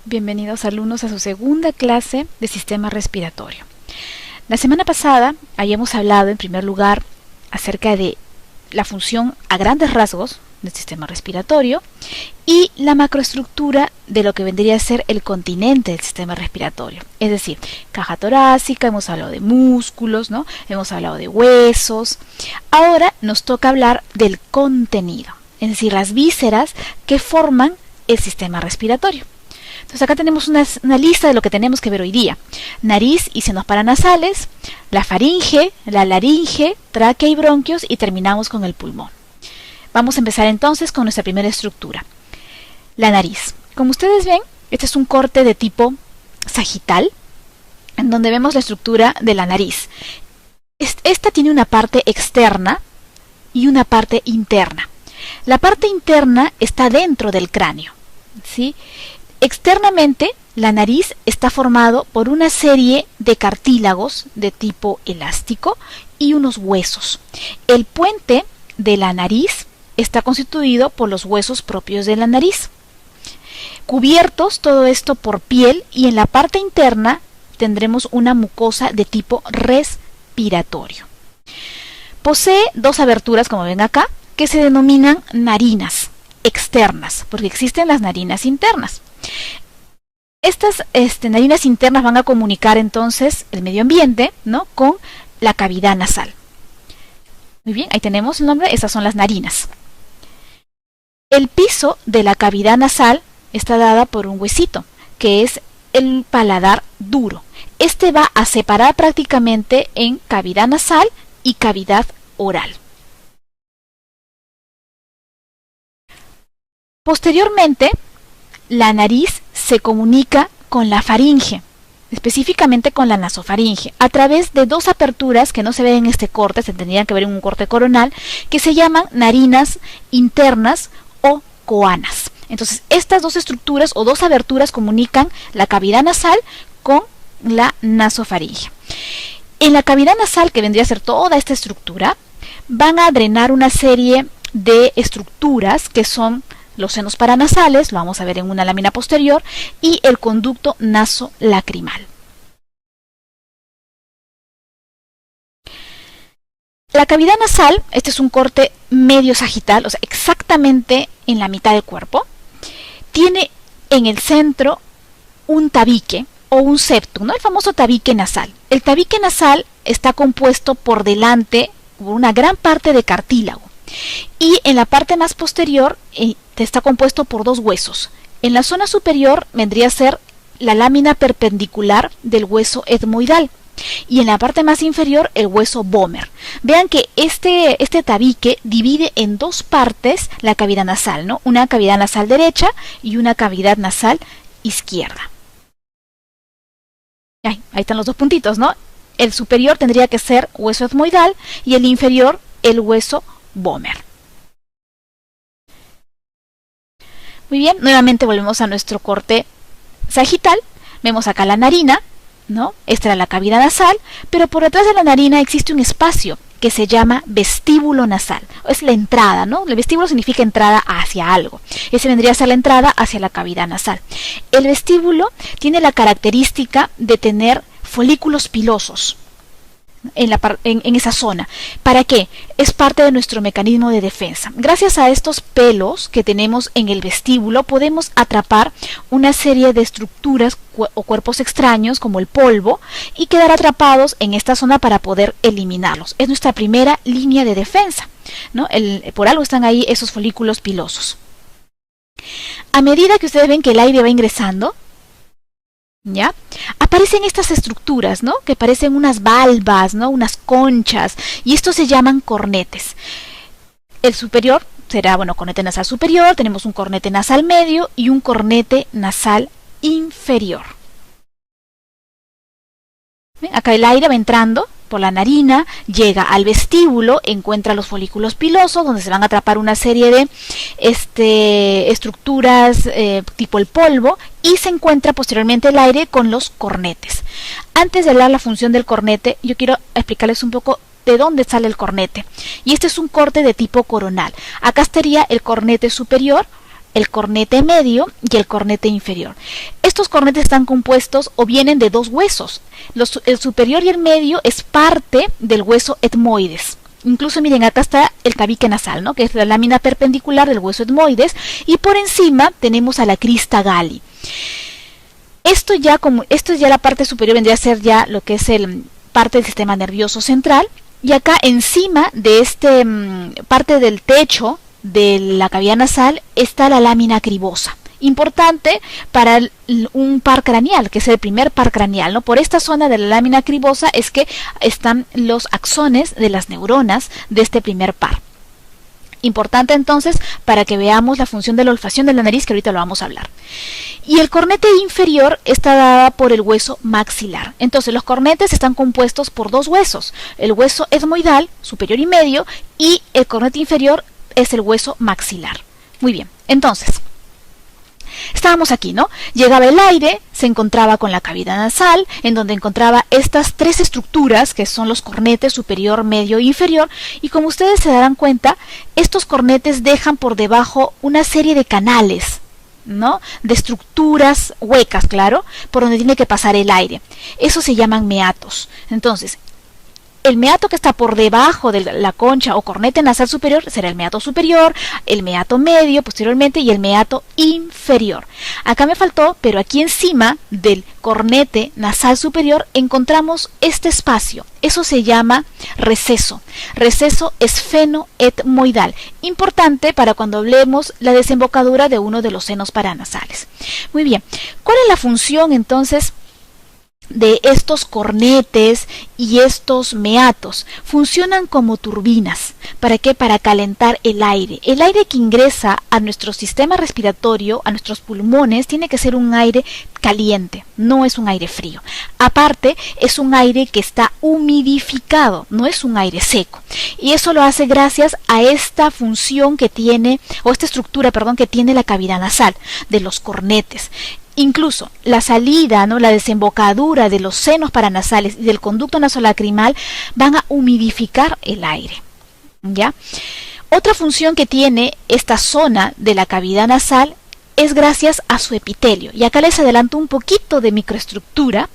Bienvenidos alumnos a su segunda clase de sistema respiratorio. La semana pasada habíamos hablado en primer lugar acerca de la función a grandes rasgos del sistema respiratorio y la macroestructura de lo que vendría a ser el continente del sistema respiratorio. Es decir, caja torácica, hemos hablado de músculos, ¿no? Hemos hablado de huesos. Ahora nos toca hablar del contenido, es decir, las vísceras que forman el sistema respiratorio. Entonces acá tenemos una lista de lo que tenemos que ver hoy día. Nariz y senos paranasales, la faringe, la laringe, tráquea y bronquios y terminamos con el pulmón. Vamos a empezar entonces con nuestra primera estructura. La nariz. Como ustedes ven, este es un corte de tipo sagital, en donde vemos la estructura de la nariz. Esta tiene una parte externa y una parte interna. La parte interna está dentro del cráneo, ¿sí? Externamente, la nariz está formado por una serie de cartílagos de tipo elástico y unos huesos. El puente de la nariz está constituido por los huesos propios de la nariz. Cubiertos todo esto por piel, y en la parte interna tendremos una mucosa de tipo respiratorio. Posee dos aberturas, como ven acá, que se denominan narinas externas, porque existen las narinas internas. Estas narinas internas van a comunicar entonces el medio ambiente, ¿no?, con la cavidad nasal. Muy bien, ahí tenemos el nombre, esas son las narinas. El piso de la cavidad nasal está dada por un huesito, que es el paladar duro. Este va a separar prácticamente en cavidad nasal y cavidad oral. Posteriormente, la nariz se comunica con la faringe, específicamente con la nasofaringe, a través de dos aperturas que no se ven en este corte, se tendrían que ver en un corte coronal, que se llaman narinas internas o coanas. Entonces, estas dos estructuras o dos aberturas comunican la cavidad nasal con la nasofaringe. En la cavidad nasal, que vendría a ser toda esta estructura, van a drenar una serie de estructuras que son los senos paranasales, lo vamos a ver en una lámina posterior, y el conducto nasolacrimal. La cavidad nasal, este es un corte medio sagital, o sea, exactamente en la mitad del cuerpo, tiene en el centro un tabique o un septum, ¿no?, el famoso tabique nasal. El tabique nasal está compuesto por delante por una gran parte de cartílago, y en la parte más posterior está compuesto por dos huesos. En la zona superior vendría a ser la lámina perpendicular del hueso etmoidal, y en la parte más inferior el hueso vomer. Vean que este tabique divide en dos partes la cavidad nasal, ¿no?, una cavidad nasal derecha y una cavidad nasal izquierda. Ahí están los dos puntitos, ¿no? El superior tendría que ser hueso etmoidal y el inferior el hueso vomer. Muy bien, nuevamente volvemos a nuestro corte sagital. Vemos acá la narina, ¿no? Esta era la cavidad nasal, pero por detrás de la narina existe un espacio que se llama vestíbulo nasal. Es la entrada, ¿no? El vestíbulo significa entrada hacia algo. Ese vendría a ser la entrada hacia la cavidad nasal. El vestíbulo tiene la característica de tener folículos pilosos en esa zona. ¿Para qué? Es parte de nuestro mecanismo de defensa. Gracias a estos pelos que tenemos en el vestíbulo podemos atrapar una serie de estructuras o cuerpos extraños como el polvo y quedar atrapados en esta zona para poder eliminarlos. Es nuestra primera línea de defensa, ¿no? Por algo están ahí esos folículos pilosos. A medida que ustedes ven que el aire va ingresando, ¿ya?, aparecen estas estructuras, ¿no?, que parecen unas valvas, ¿no?, unas conchas, y estos se llaman cornetes. El superior será, bueno, cornete nasal superior, tenemos un cornete nasal medio y un cornete nasal inferior. ¿Ven? Acá el aire va entrando por la narina, llega al vestíbulo, encuentra los folículos pilosos, donde se van a atrapar una serie de estructuras tipo el polvo, y se encuentra posteriormente el aire con los cornetes. Antes de hablar de la función del cornete, yo quiero explicarles un poco de dónde sale el cornete. Y este es un corte de tipo coronal. Acá estaría el cornete superior, el cornete medio y el cornete inferior. Estos cornetes están compuestos o vienen de dos huesos. El superior y el medio es parte del hueso etmoides. Incluso miren, acá está el tabique nasal, ¿no? Que es la lámina perpendicular del hueso etmoides, y por encima tenemos a la crista galli. Esto ya la parte superior vendría a ser ya lo que es el parte del sistema nervioso central, y acá encima de parte del techo de la cavidad nasal está la lámina cribosa, importante para un par craneal, que es el primer par craneal, ¿no? Por esta zona de la lámina cribosa es que están los axones de las neuronas de este primer par. Importante entonces para que veamos la función de la olfacción de la nariz, que ahorita lo vamos a hablar. Y el cornete inferior está dada por el hueso maxilar. Entonces los cornetes están compuestos por dos huesos, el hueso etmoidal, superior y medio, y el cornete inferior es el hueso maxilar. Muy bien, entonces estábamos aquí, ¿no? Llegaba el aire, se encontraba con la cavidad nasal, en donde encontraba estas tres estructuras que son los cornetes superior, medio e inferior, y como ustedes se darán cuenta, estos cornetes dejan por debajo una serie de canales, ¿no? De estructuras huecas, claro, por donde tiene que pasar el aire. Eso se llaman meatos. Entonces, el meato que está por debajo de la concha o cornete nasal superior será el meato superior, el meato medio posteriormente y el meato inferior. Acá me faltó, pero aquí encima del cornete nasal superior encontramos este espacio. Eso se llama receso. Receso esfenoetmoidal. Importante para cuando hablemos la desembocadura de uno de los senos paranasales. Muy bien. ¿Cuál es la función entonces de estos cornetes y estos meatos? Funcionan como turbinas. ¿Para qué? Para calentar el aire. El aire que ingresa a nuestro sistema respiratorio, a nuestros pulmones, tiene que ser un aire caliente, no es un aire frío. Aparte, es un aire que está humidificado, no es un aire seco. Y eso lo hace gracias a esta función que tiene, o esta estructura, perdón, que tiene la cavidad nasal de los cornetes. Incluso la salida, ¿no? La desembocadura de los senos paranasales y del conducto nasolacrimal van a humidificar el aire, ¿ya? Otra función que tiene esta zona de la cavidad nasal es gracias a su epitelio. Y acá les adelanto un poquito de microestructura,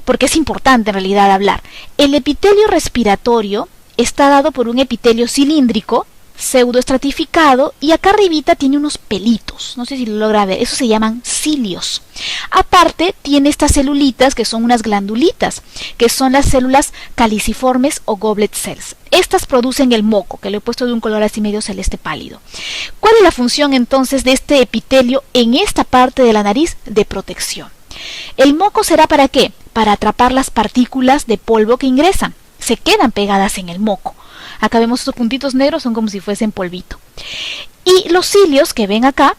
porque es importante en realidad hablar. El epitelio respiratorio está dado por un epitelio cilíndrico, pseudoestratificado, y acá arribita tiene unos pelitos, no sé si lo logra ver, eso se llaman cilios. Aparte tiene estas celulitas que son unas glandulitas, que son las células caliciformes o goblet cells. Estas producen el moco, que lo he puesto de un color así medio celeste pálido. ¿Cuál es la función entonces de este epitelio en esta parte de la nariz? De protección. ¿El moco será para qué? Para atrapar las partículas de polvo que ingresan, se quedan pegadas en el moco. Acá vemos estos puntitos negros, son como si fuesen polvito. Y los cilios que ven acá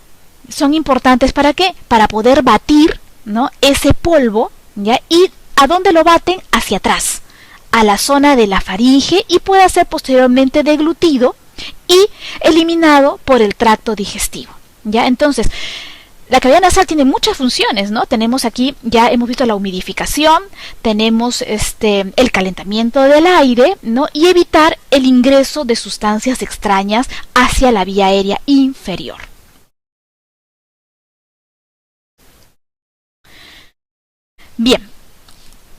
son importantes ¿para qué? Para poder batir, ¿no? Ese polvo, ¿ya? ¿Y a dónde lo baten? Hacia atrás, a la zona de la faringe, y puede ser posteriormente deglutido y eliminado por el tracto digestivo, ¿ya? Entonces, la cavidad nasal tiene muchas funciones, ¿no? Tenemos aquí, ya hemos visto la humidificación, tenemos el calentamiento del aire, ¿no? Y evitar el ingreso de sustancias extrañas hacia la vía aérea inferior. Bien,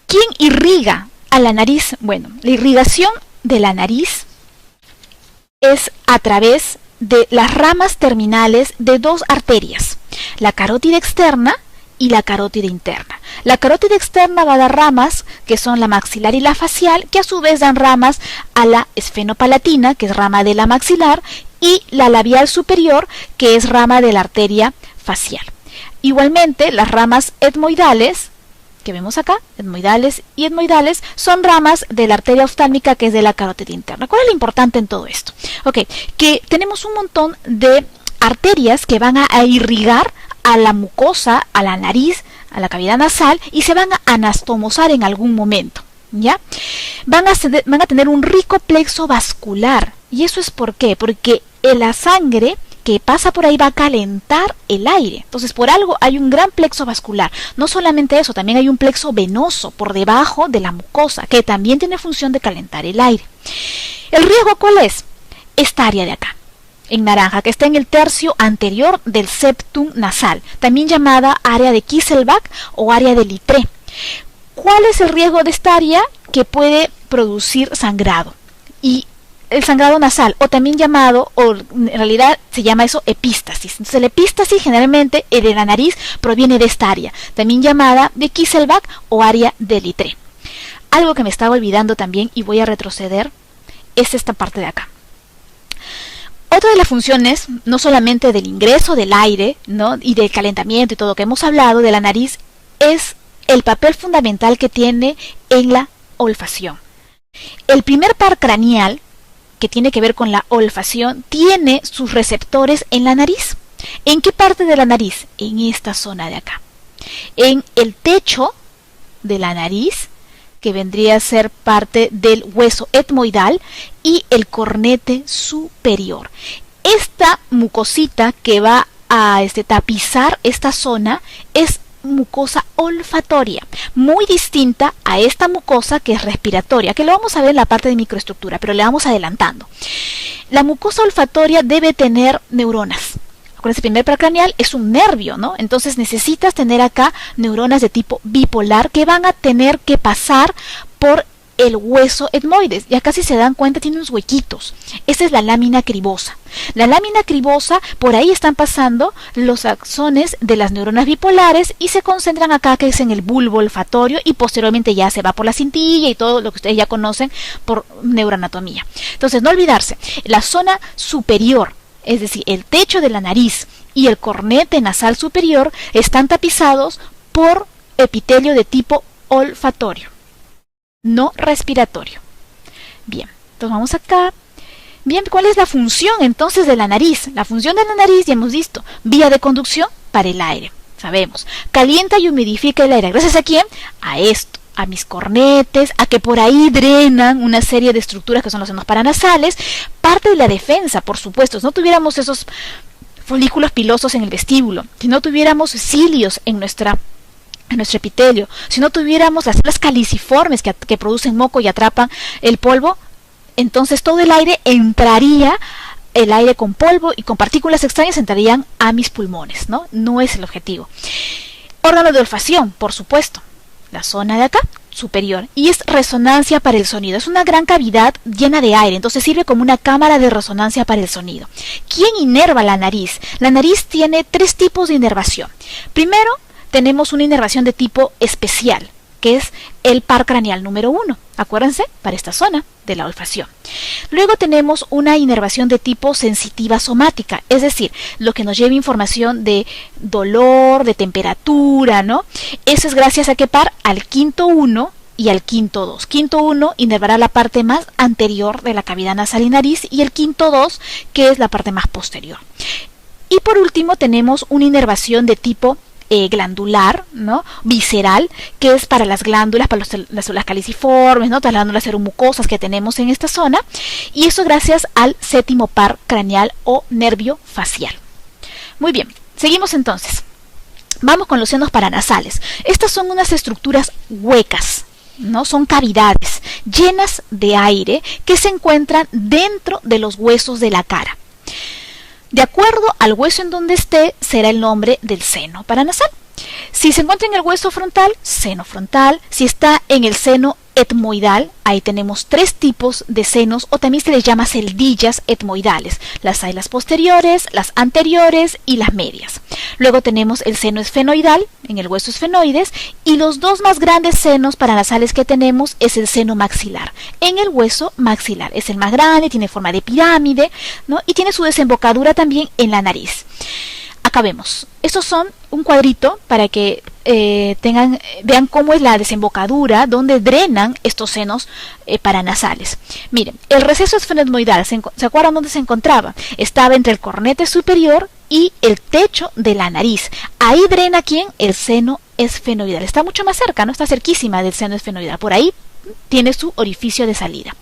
¿quién irriga a la nariz? Bueno, la irrigación de la nariz es a través de las ramas terminales de dos arterias, la carótida externa y la carótida interna. La carótida externa va a dar ramas, que son la maxilar y la facial, que a su vez dan ramas a la esfenopalatina, que es rama de la maxilar, y la labial superior, que es rama de la arteria facial. Igualmente, las ramas etmoidales, que vemos acá, etmoidales y etmoidales, son ramas de la arteria oftálmica, que es de la carótida interna. ¿Cuál es lo importante en todo esto? Ok, que tenemos un montón de arterias que van a irrigar a la mucosa, a la nariz, a la cavidad nasal, y se van a anastomosar en algún momento, ¿ya? Van a tener un rico plexo vascular. ¿Y eso es por qué? Porque la sangre que pasa por ahí va a calentar el aire. Entonces, por algo hay un gran plexo vascular. No solamente eso, también hay un plexo venoso por debajo de la mucosa, que también tiene función de calentar el aire. ¿El riesgo cuál es? Esta área de acá. en naranja, que está en el tercio anterior del septum nasal, también llamada área de Kisselbach o área de Littré. ¿Cuál es el riesgo de esta área? Que puede producir sangrado. Y el sangrado nasal, o también llamado, o en realidad se llama eso epístasis. Entonces la epístasis generalmente de la nariz proviene de esta área, también llamada de Kisselbach o área de Littré. Algo que me estaba olvidando también, y voy a retroceder, es esta parte de acá. Otra de las funciones, no solamente del ingreso del aire, ¿no?, y del calentamiento y todo lo que hemos hablado de la nariz, es el papel fundamental que tiene en la olfacción. El primer par craneal, que tiene que ver con la olfacción, tiene sus receptores en la nariz. ¿En qué parte de la nariz? En esta zona de acá. En el techo de la nariz, que vendría a ser parte del hueso etmoidal, y el cornete superior. Esta mucosita que va a tapizar esta zona es mucosa olfatoria, muy distinta a esta mucosa que es respiratoria, que lo vamos a ver en la parte de microestructura, pero le vamos adelantando. La mucosa olfatoria debe tener neuronas. Acuérdense, el primer par craneal es un nervio, ¿no? Entonces necesitas tener acá neuronas de tipo bipolar que van a tener que pasar por el hueso etmoides. Y acá, si se dan cuenta, tiene unos huequitos. Esa es la lámina cribosa. La lámina cribosa, por ahí están pasando los axones de las neuronas bipolares y se concentran acá, que es en el bulbo olfatorio, y posteriormente ya se va por la cintilla y todo lo que ustedes ya conocen por neuroanatomía. Entonces, no olvidarse, la zona superior, es decir, el techo de la nariz y el cornete nasal superior, están tapizados por epitelio de tipo olfatorio, no respiratorio. Bien, entonces vamos acá. Bien, ¿cuál es la función entonces de la nariz? La función de la nariz, ya hemos visto, vía de conducción para el aire, sabemos. Calienta y humidifica el aire. ¿Gracias a quién? A esto, a mis cornetes, a que por ahí drenan una serie de estructuras que son los senos paranasales. Parte de la defensa, por supuesto. Si no tuviéramos esos folículos pilosos en el vestíbulo, si no tuviéramos cilios en nuestro epitelio, si no tuviéramos las células caliciformes que producen moco y atrapan el polvo, entonces todo el aire entraría, el aire con polvo y con partículas extrañas entrarían a mis pulmones, ¿no? No es el objetivo. Órgano de olfacción, por supuesto, la zona de acá, superior, y es resonancia para el sonido. Es una gran cavidad llena de aire, entonces sirve como una cámara de resonancia para el sonido. ¿Quién inerva la nariz? La nariz tiene 3 tipos de inervación. Primero, tenemos una inervación de tipo especial, que es el par craneal número 1. Acuérdense, para esta zona de la olfacción. Luego tenemos una inervación de tipo sensitiva somática, es decir, lo que nos lleva información de dolor, de temperatura, ¿no? Eso es gracias a qué par, al quinto 1 y al quinto 2. Quinto 1 inervará la parte más anterior de la cavidad nasal y nariz, y el quinto 2, que es la parte más posterior. Y por último tenemos una inervación de tipo glandular, ¿no?, visceral, que es para las glándulas, para las células caliciformes, ¿no?, las glándulas seromucosas que tenemos en esta zona, y eso gracias al séptimo par craneal o nervio facial. Muy bien, seguimos entonces. Vamos con los senos paranasales. Estas son unas estructuras huecas, ¿no? Son cavidades llenas de aire que se encuentran dentro de los huesos de la cara. De acuerdo al hueso en donde esté, será el nombre del seno paranasal. Si se encuentra en el hueso frontal, seno frontal. Si está en el seno etmoidal, ahí tenemos 3 tipos de senos, o también se les llama celdillas etmoidales. Las hay las posteriores, las anteriores y las medias. Luego tenemos el seno esfenoidal, en el hueso esfenoides, y los 2 más grandes senos paranasales que tenemos es el seno maxilar, en el hueso maxilar. Es el más grande, tiene forma de pirámide, ¿no?, y tiene su desembocadura también en la nariz. Acá vemos, estos son un cuadrito para que vean cómo es la desembocadura, donde drenan estos senos paranasales. Miren, el receso esfenoidal, ¿se acuerdan dónde se encontraba? Estaba entre el cornete superior y el techo de la nariz. Ahí drena ¿quién? El seno esfenoidal. Está mucho más cerca, ¿no? Está cerquísima del seno esfenoidal. Por ahí tiene su orificio de salida.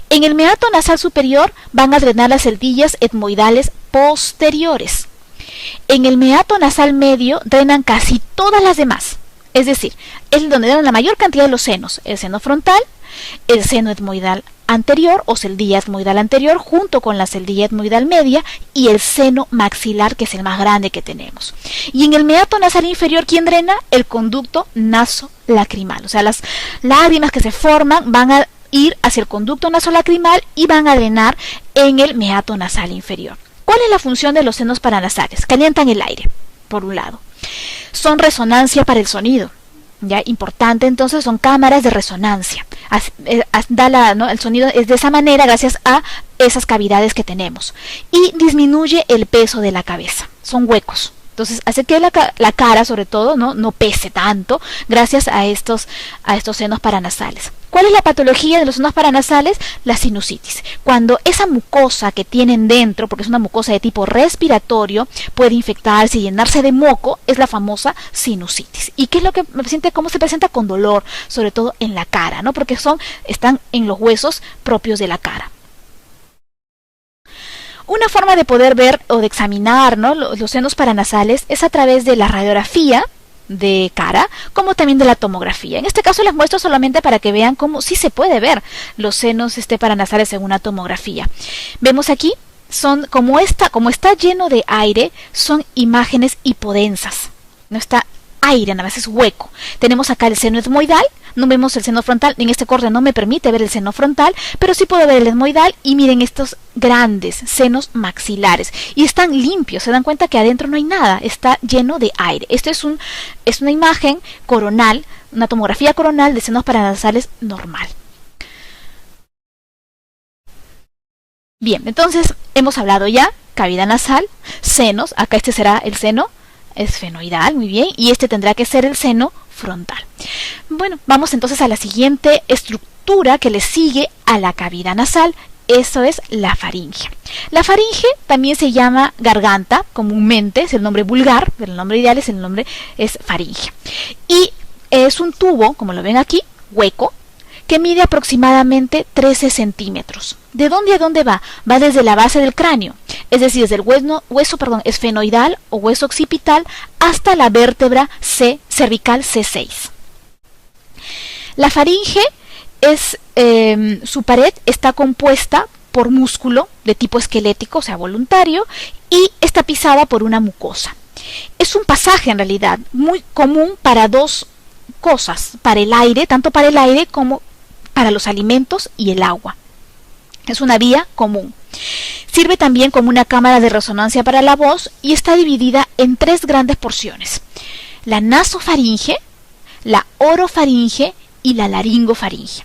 En el meato nasal superior van a drenar las celdillas etmoidales posteriores. En el meato nasal medio drenan casi todas las demás. Es decir, es donde drenan la mayor cantidad de los senos. El seno frontal, el seno etmoidal anterior o celdilla etmoidal anterior junto con la celdilla etmoidal media y el seno maxilar, que es el más grande que tenemos. Y en el meato nasal inferior, ¿quién drena? El conducto nasolacrimal. O sea, las lágrimas que se forman van a ir hacia el conducto nasolacrimal y van a drenar en el meato nasal inferior. ¿Cuál es la función de los senos paranasales? Calientan el aire, por un lado. Son resonancia para el sonido. Ya, importante, entonces son cámaras de resonancia. El sonido es de esa manera gracias a esas cavidades que tenemos. Y disminuye el peso de la cabeza. Son huecos. Entonces hace que la cara, sobre todo, no pese tanto gracias a estos senos paranasales. ¿Cuál es la patología de los senos paranasales? La sinusitis. Cuando esa mucosa que tienen dentro, porque es una mucosa de tipo respiratorio, puede infectarse y llenarse de moco, es la famosa sinusitis. ¿Y qué es lo que cómo se presenta? Con dolor, sobre todo en la cara, ¿no? Porque están en los huesos propios de la cara. Una forma de poder ver o de examinar, ¿no?, los senos paranasales es a través de la radiografía de cara, como también de la tomografía. En este caso les muestro solamente para que vean cómo sí se puede ver los senos paranasales en una tomografía. Vemos aquí, como está lleno de aire, son imágenes hipodensas. No está aire, nada más es hueco. Tenemos acá el seno etmoidal, no vemos el seno frontal, en este corte no me permite ver el seno frontal, pero sí puedo ver el etmoidal y miren estos grandes senos maxilares. Y están limpios, se dan cuenta que adentro no hay nada, está lleno de aire. Esto es una imagen coronal, una tomografía coronal de senos paranasales normal. Bien, entonces hemos hablado ya, cavidad nasal, senos, acá este será el seno esfenoidal, muy bien, y este tendrá que ser el seno frontal. Bueno, vamos entonces a la siguiente estructura que le sigue a la cavidad nasal. Eso es la faringe. La faringe también se llama garganta, comúnmente es el nombre vulgar, pero el nombre ideal es faringe. Y es un tubo, como lo ven aquí, hueco, que mide aproximadamente 13 centímetros. ¿De dónde a dónde va? Va desde la base del cráneo, es decir, desde el hueso esfenoidal o hueso occipital hasta la vértebra cervical C6. La faringe su pared está compuesta por músculo de tipo esquelético, o sea, voluntario, y está pisada por una mucosa. Es un pasaje, en realidad, muy común para dos cosas, para el aire, tanto para el aire como para los alimentos y el agua. Es una vía común. Sirve también como una cámara de resonancia para la voz y está dividida en tres grandes porciones: la nasofaringe, la orofaringe y la laringofaringe.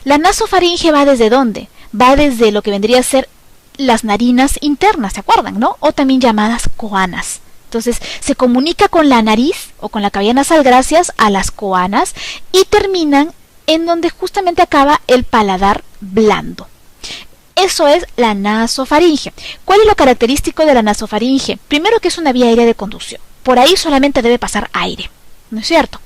La nasofaringe va desde ¿dónde? Va desde lo que vendría a ser las narinas internas, ¿se acuerdan, no? O también llamadas coanas. Entonces se comunica con la nariz o con la cavidad nasal gracias a las coanas y terminan en donde justamente acaba el paladar blando. Eso es la nasofaringe. ¿Cuál es lo característico de la nasofaringe? Primero, que es una vía aérea de conducción. Por ahí solamente debe pasar aire, ¿no es cierto?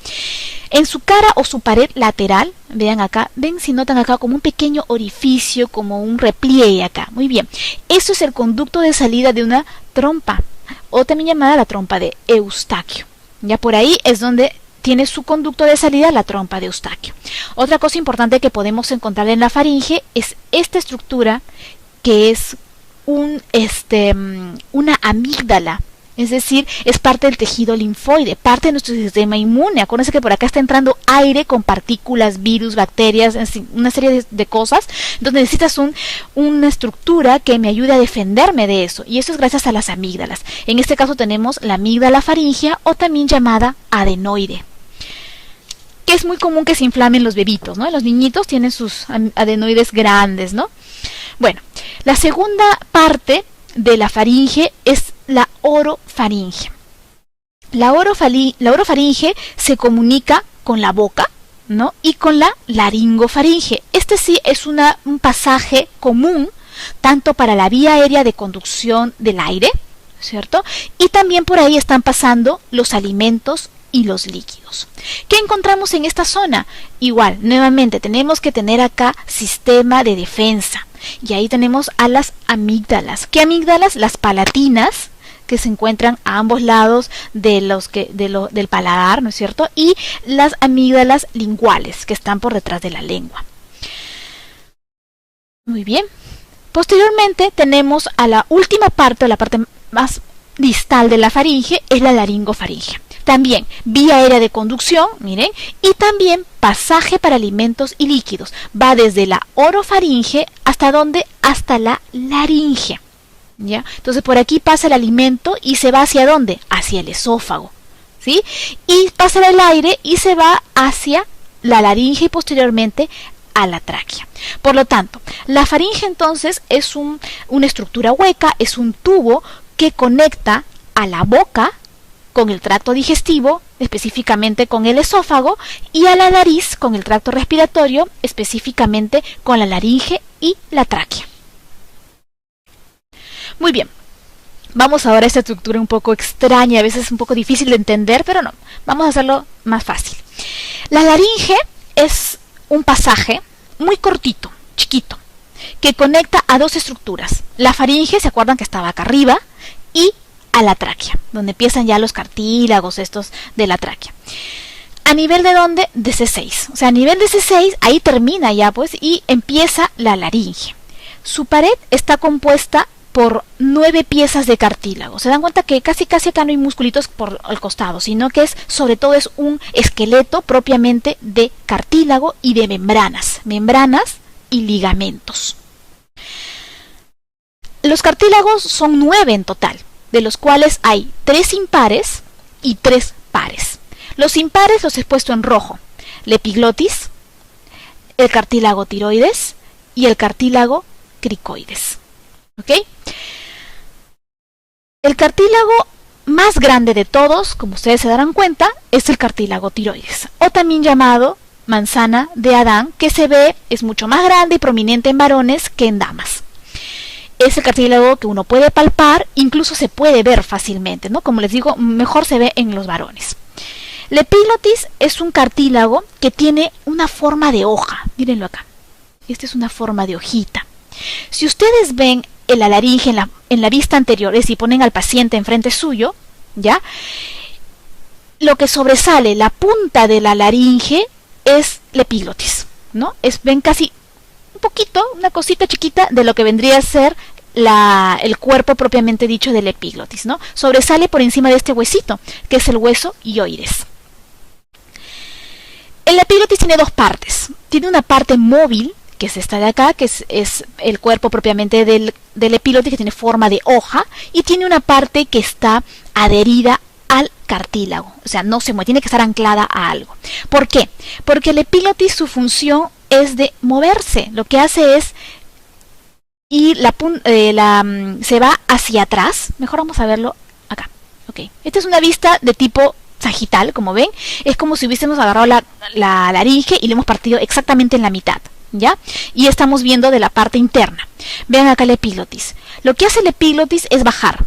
En su cara o su pared lateral, vean acá, ven si notan acá como un pequeño orificio, como un repliegue acá. Muy bien, eso es el conducto de salida de una trompa, o también llamada la trompa de Eustaquio. Ya por ahí es donde tiene su conducto de salida la trompa de Eustaquio. Otra cosa importante que podemos encontrar en la faringe es esta estructura, que es una amígdala. Es decir, es parte del tejido linfoide, parte de nuestro sistema inmune. Acuérdense que por acá está entrando aire con partículas, virus, bacterias, una serie de cosas. Entonces necesitas una estructura que me ayude a defenderme de eso. Y eso es gracias a las amígdalas. En este caso tenemos la amígdala faríngea, o también llamada adenoide, que es muy común que se inflamen los bebitos, ¿no? Los niñitos tienen sus adenoides grandes, ¿no? Bueno, la segunda parte de la faringe es la orofaringe. La orofaringe se comunica con la boca, ¿no?, y con la laringofaringe. Este sí es un pasaje común tanto para la vía aérea de conducción del aire, ¿cierto? Y también por ahí están pasando los alimentos y los líquidos. ¿Qué encontramos en esta zona? Igual, nuevamente tenemos que tener acá sistema de defensa. Y ahí tenemos a las amígdalas. ¿Qué amígdalas? Las palatinas, que se encuentran a ambos lados del paladar, ¿no es cierto? Y las amígdalas linguales, que están por detrás de la lengua. Muy bien. Posteriormente tenemos a la última parte, la parte más distal de la faringe, es la laringofaringe. También vía aérea de conducción, miren, y también pasaje para alimentos y líquidos. Va desde la orofaringe hasta ¿dónde? Hasta la laringe. ¿Ya? Entonces por aquí pasa el alimento y se va ¿hacia dónde? Hacia el esófago, ¿sí? Y pasa el aire y se va hacia la laringe y posteriormente a la tráquea. Por lo tanto, la faringe entonces es una estructura hueca, es un tubo que conecta a la boca con el tracto digestivo, específicamente con el esófago, y a la nariz con el tracto respiratorio, específicamente con la laringe y la tráquea. Muy bien, vamos ahora a esta estructura un poco extraña, a veces un poco difícil de entender, pero no, vamos a hacerlo más fácil. La laringe es un pasaje muy cortito, chiquito, que conecta a dos estructuras. La faringe, ¿se acuerdan que estaba acá arriba? Y a la tráquea, donde empiezan ya los cartílagos estos de la tráquea. ¿A nivel de dónde? De C6. O sea, a nivel de C6, ahí termina ya pues y empieza la laringe. Su pared está compuesta por 9 piezas de cartílago. Se dan cuenta que casi acá no hay musculitos por el costado, sino que sobre todo es un esqueleto propiamente de cartílago y de membranas y ligamentos. Los cartílagos son 9 en total, de los cuales hay 3 impares y 3 pares. Los impares los he puesto en rojo: la epiglotis, el cartílago tiroides y el cartílago cricoides. ¿Ok? El cartílago más grande de todos, como ustedes se darán cuenta, es el cartílago tiroides, o también llamado manzana de Adán, que es mucho más grande y prominente en varones que en damas. Es el cartílago que uno puede palpar, incluso se puede ver fácilmente, ¿no? Como les digo, mejor se ve en los varones. La epiglotis es un cartílago que tiene una forma de hoja. Mírenlo acá. Esta es una forma de hojita. Si ustedes ven la laringe en la vista anterior, es decir, ponen al paciente enfrente suyo, ¿ya? Lo que sobresale, la punta de la laringe, es la epiglotis, ¿no? Ven casi un poquito, una cosita chiquita de lo que vendría a ser el cuerpo propiamente dicho de la epiglotis, ¿no? Sobresale por encima de este huesito, que es el hueso ioides. La epiglotis tiene dos partes. Tiene una parte móvil, que es esta de acá, que es el cuerpo propiamente del epiglotis, que tiene forma de hoja, y tiene una parte que está adherida al cartílago, o sea, no se mueve, tiene que estar anclada a algo. ¿Por qué? Porque la epiglotis, su función es de moverse. Lo que hace es se va hacia atrás. Mejor vamos a verlo acá. Okay. Esta es una vista de tipo sagital, como ven. Es como si hubiésemos agarrado la laringe y le hemos partido exactamente en la mitad, ¿ya? Y estamos viendo de la parte interna. Vean acá la epiglotis. Lo que hace la epiglotis es bajar,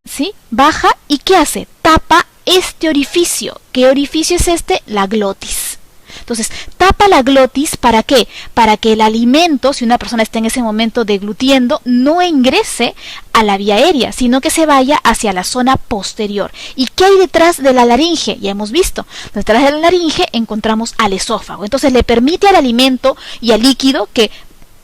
¿sí? Baja, ¿y qué hace? Tapa este orificio. ¿Qué orificio es este? La glotis. Entonces, tapa la glotis, ¿para qué? Para que el alimento, si una persona está en ese momento deglutiendo, no ingrese a la vía aérea, sino que se vaya hacia la zona posterior. ¿Y qué hay detrás de la laringe? Ya hemos visto. Detrás de la laringe encontramos al esófago. Entonces, le permite al alimento y al líquido que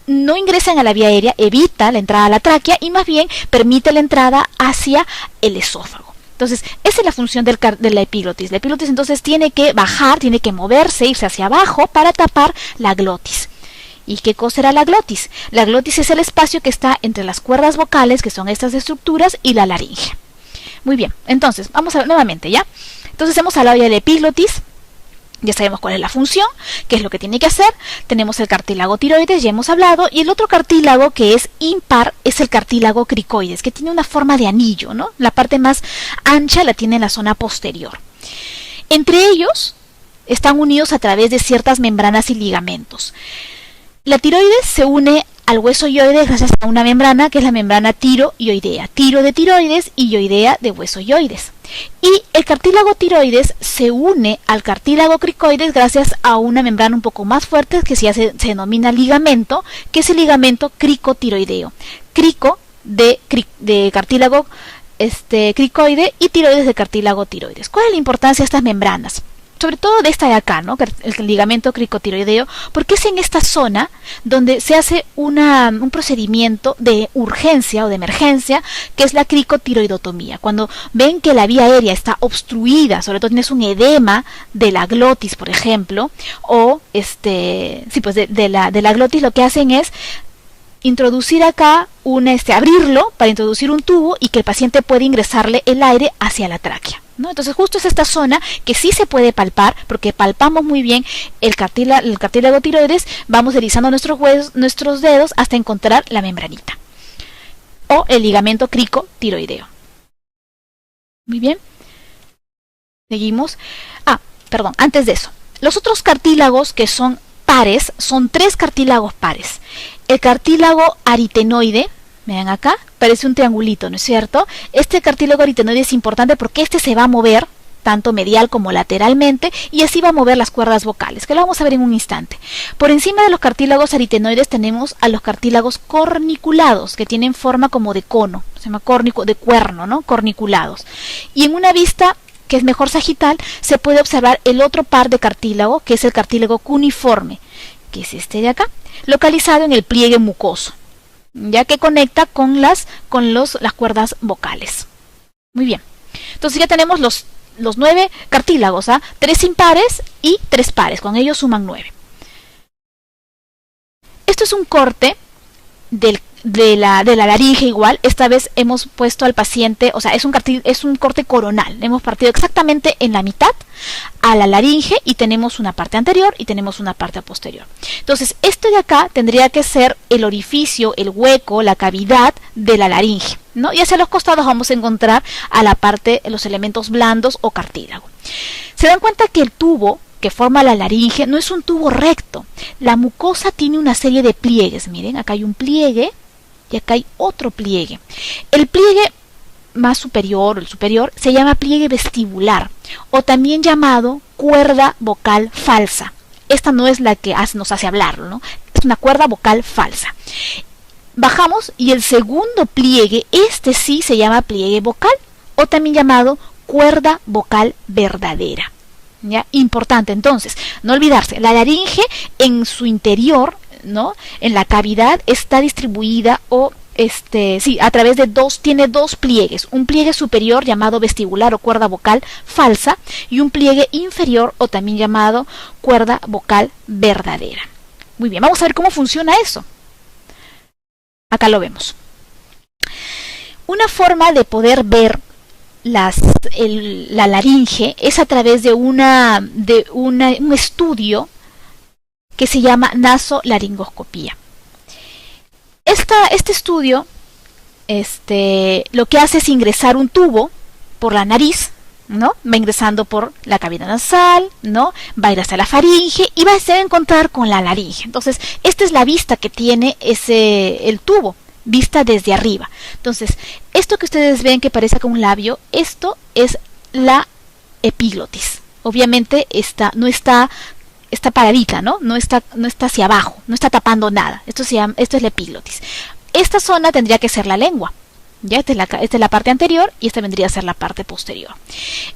no ingresen a la vía aérea, evita la entrada a la tráquea y más bien permite la entrada hacia el esófago. Entonces, esa es la función de la epiglotis. La epiglotis entonces tiene que bajar, tiene que moverse, irse hacia abajo para tapar la glotis. ¿Y qué cosa era la glotis? La glotis es el espacio que está entre las cuerdas vocales, que son estas estructuras, y la laringe. Muy bien, entonces, vamos a ver nuevamente, ¿ya? Entonces hemos hablado ya de la epiglotis. Ya sabemos cuál es la función, qué es lo que tiene que hacer. Tenemos el cartílago tiroides, ya hemos hablado, y el otro cartílago que es impar es el cartílago cricoides, que tiene una forma de anillo, ¿no? La parte más ancha la tiene en la zona posterior. Entre ellos están unidos a través de ciertas membranas y ligamentos. La tiroides se une al hueso ioides gracias a una membrana que es la membrana tiroioidea. Tiro de tiroides y ioidea de hueso ioides. Y el cartílago tiroides se une al cartílago cricoides gracias a una membrana un poco más fuerte que se denomina ligamento, que es el ligamento cricotiroideo. Crico de cartílago cricoide y tiroides de cartílago tiroides. ¿Cuál es la importancia de estas membranas? sobre todo de esta de acá, ¿no? El ligamento cricotiroideo, porque es en esta zona donde se hace un procedimiento de urgencia o de emergencia, que es la cricotiroidotomía. Cuando ven que la vía aérea está obstruida, sobre todo tienes un edema de la glotis, por ejemplo, o pues de la glotis, lo que hacen es introducir acá abrirlo para introducir un tubo y que el paciente pueda ingresarle el aire hacia la tráquea, ¿no? Entonces justo es esta zona que sí se puede palpar, porque palpamos muy bien el cartílago tiroides, vamos deslizando nuestros dedos hasta encontrar la membranita o el ligamento cricotiroideo. Muy bien. Seguimos. Perdón, antes de eso. Los otros cartílagos que son pares, son 3 cartílagos pares. El cartílago aritenoide, vean acá, parece un triangulito, ¿no es cierto? Este cartílago aritenoide es importante porque se va a mover tanto medial como lateralmente, y así va a mover las cuerdas vocales, que lo vamos a ver en un instante. Por encima de los cartílagos aritenoides tenemos a los cartílagos corniculados, que tienen forma como de cono, se llama de cuerno, ¿no? Corniculados. Y en una vista que es mejor sagital, se puede observar el otro par de cartílago, que es el cartílago cuneiforme, que es este de acá, localizado en el pliegue mucoso, ya que conecta con las cuerdas vocales. Muy bien. Entonces ya tenemos los 9 cartílagos, 3 impares y 3 pares, con ellos suman 9. Esto es un corte de la laringe igual. Esta vez hemos puesto al paciente, o sea, es un corte coronal. Hemos partido exactamente en la mitad a la laringe y tenemos una parte anterior y tenemos una parte posterior. Entonces, esto de acá tendría que ser el orificio, el hueco, la cavidad de la laringe, ¿no? Y hacia los costados vamos a encontrar a la parte, los elementos blandos o cartílago. Se dan cuenta que el tubo que forma la laringe no es un tubo recto. La mucosa tiene una serie de pliegues. Miren, acá hay un pliegue y acá hay otro pliegue. El pliegue más superior, el superior, se llama pliegue vestibular, o también llamado cuerda vocal falsa. Esta no es la que nos hace hablar, ¿no? Es una cuerda vocal falsa. Bajamos y el segundo pliegue, sí se llama pliegue vocal, o también llamado cuerda vocal verdadera. ¿Ya? Importante, entonces, no olvidarse, la laringe en su interior, ¿no? En la cavidad está distribuida a través de tiene 2 pliegues, un pliegue superior llamado vestibular o cuerda vocal falsa y un pliegue inferior o también llamado cuerda vocal verdadera. Muy bien, vamos a ver cómo funciona eso. Acá lo vemos. Una forma de poder ver la laringe es a través de un estudio que se llama nasolaringoscopía. Este estudio lo que hace es ingresar un tubo por la nariz, ¿no? Va ingresando por la cavidad nasal, ¿no? Va a ir hasta la faringe y se va a encontrar con la laringe. Entonces, esta es la vista que tiene el tubo, vista desde arriba. Entonces, esto que ustedes ven que parece como un labio, esto es la epiglotis. Obviamente está paradita, ¿no? No está hacia abajo, no está tapando nada. Esto es la epiglotis. Esta zona tendría que ser la lengua. Ya, esta es la parte anterior y esta vendría a ser la parte posterior.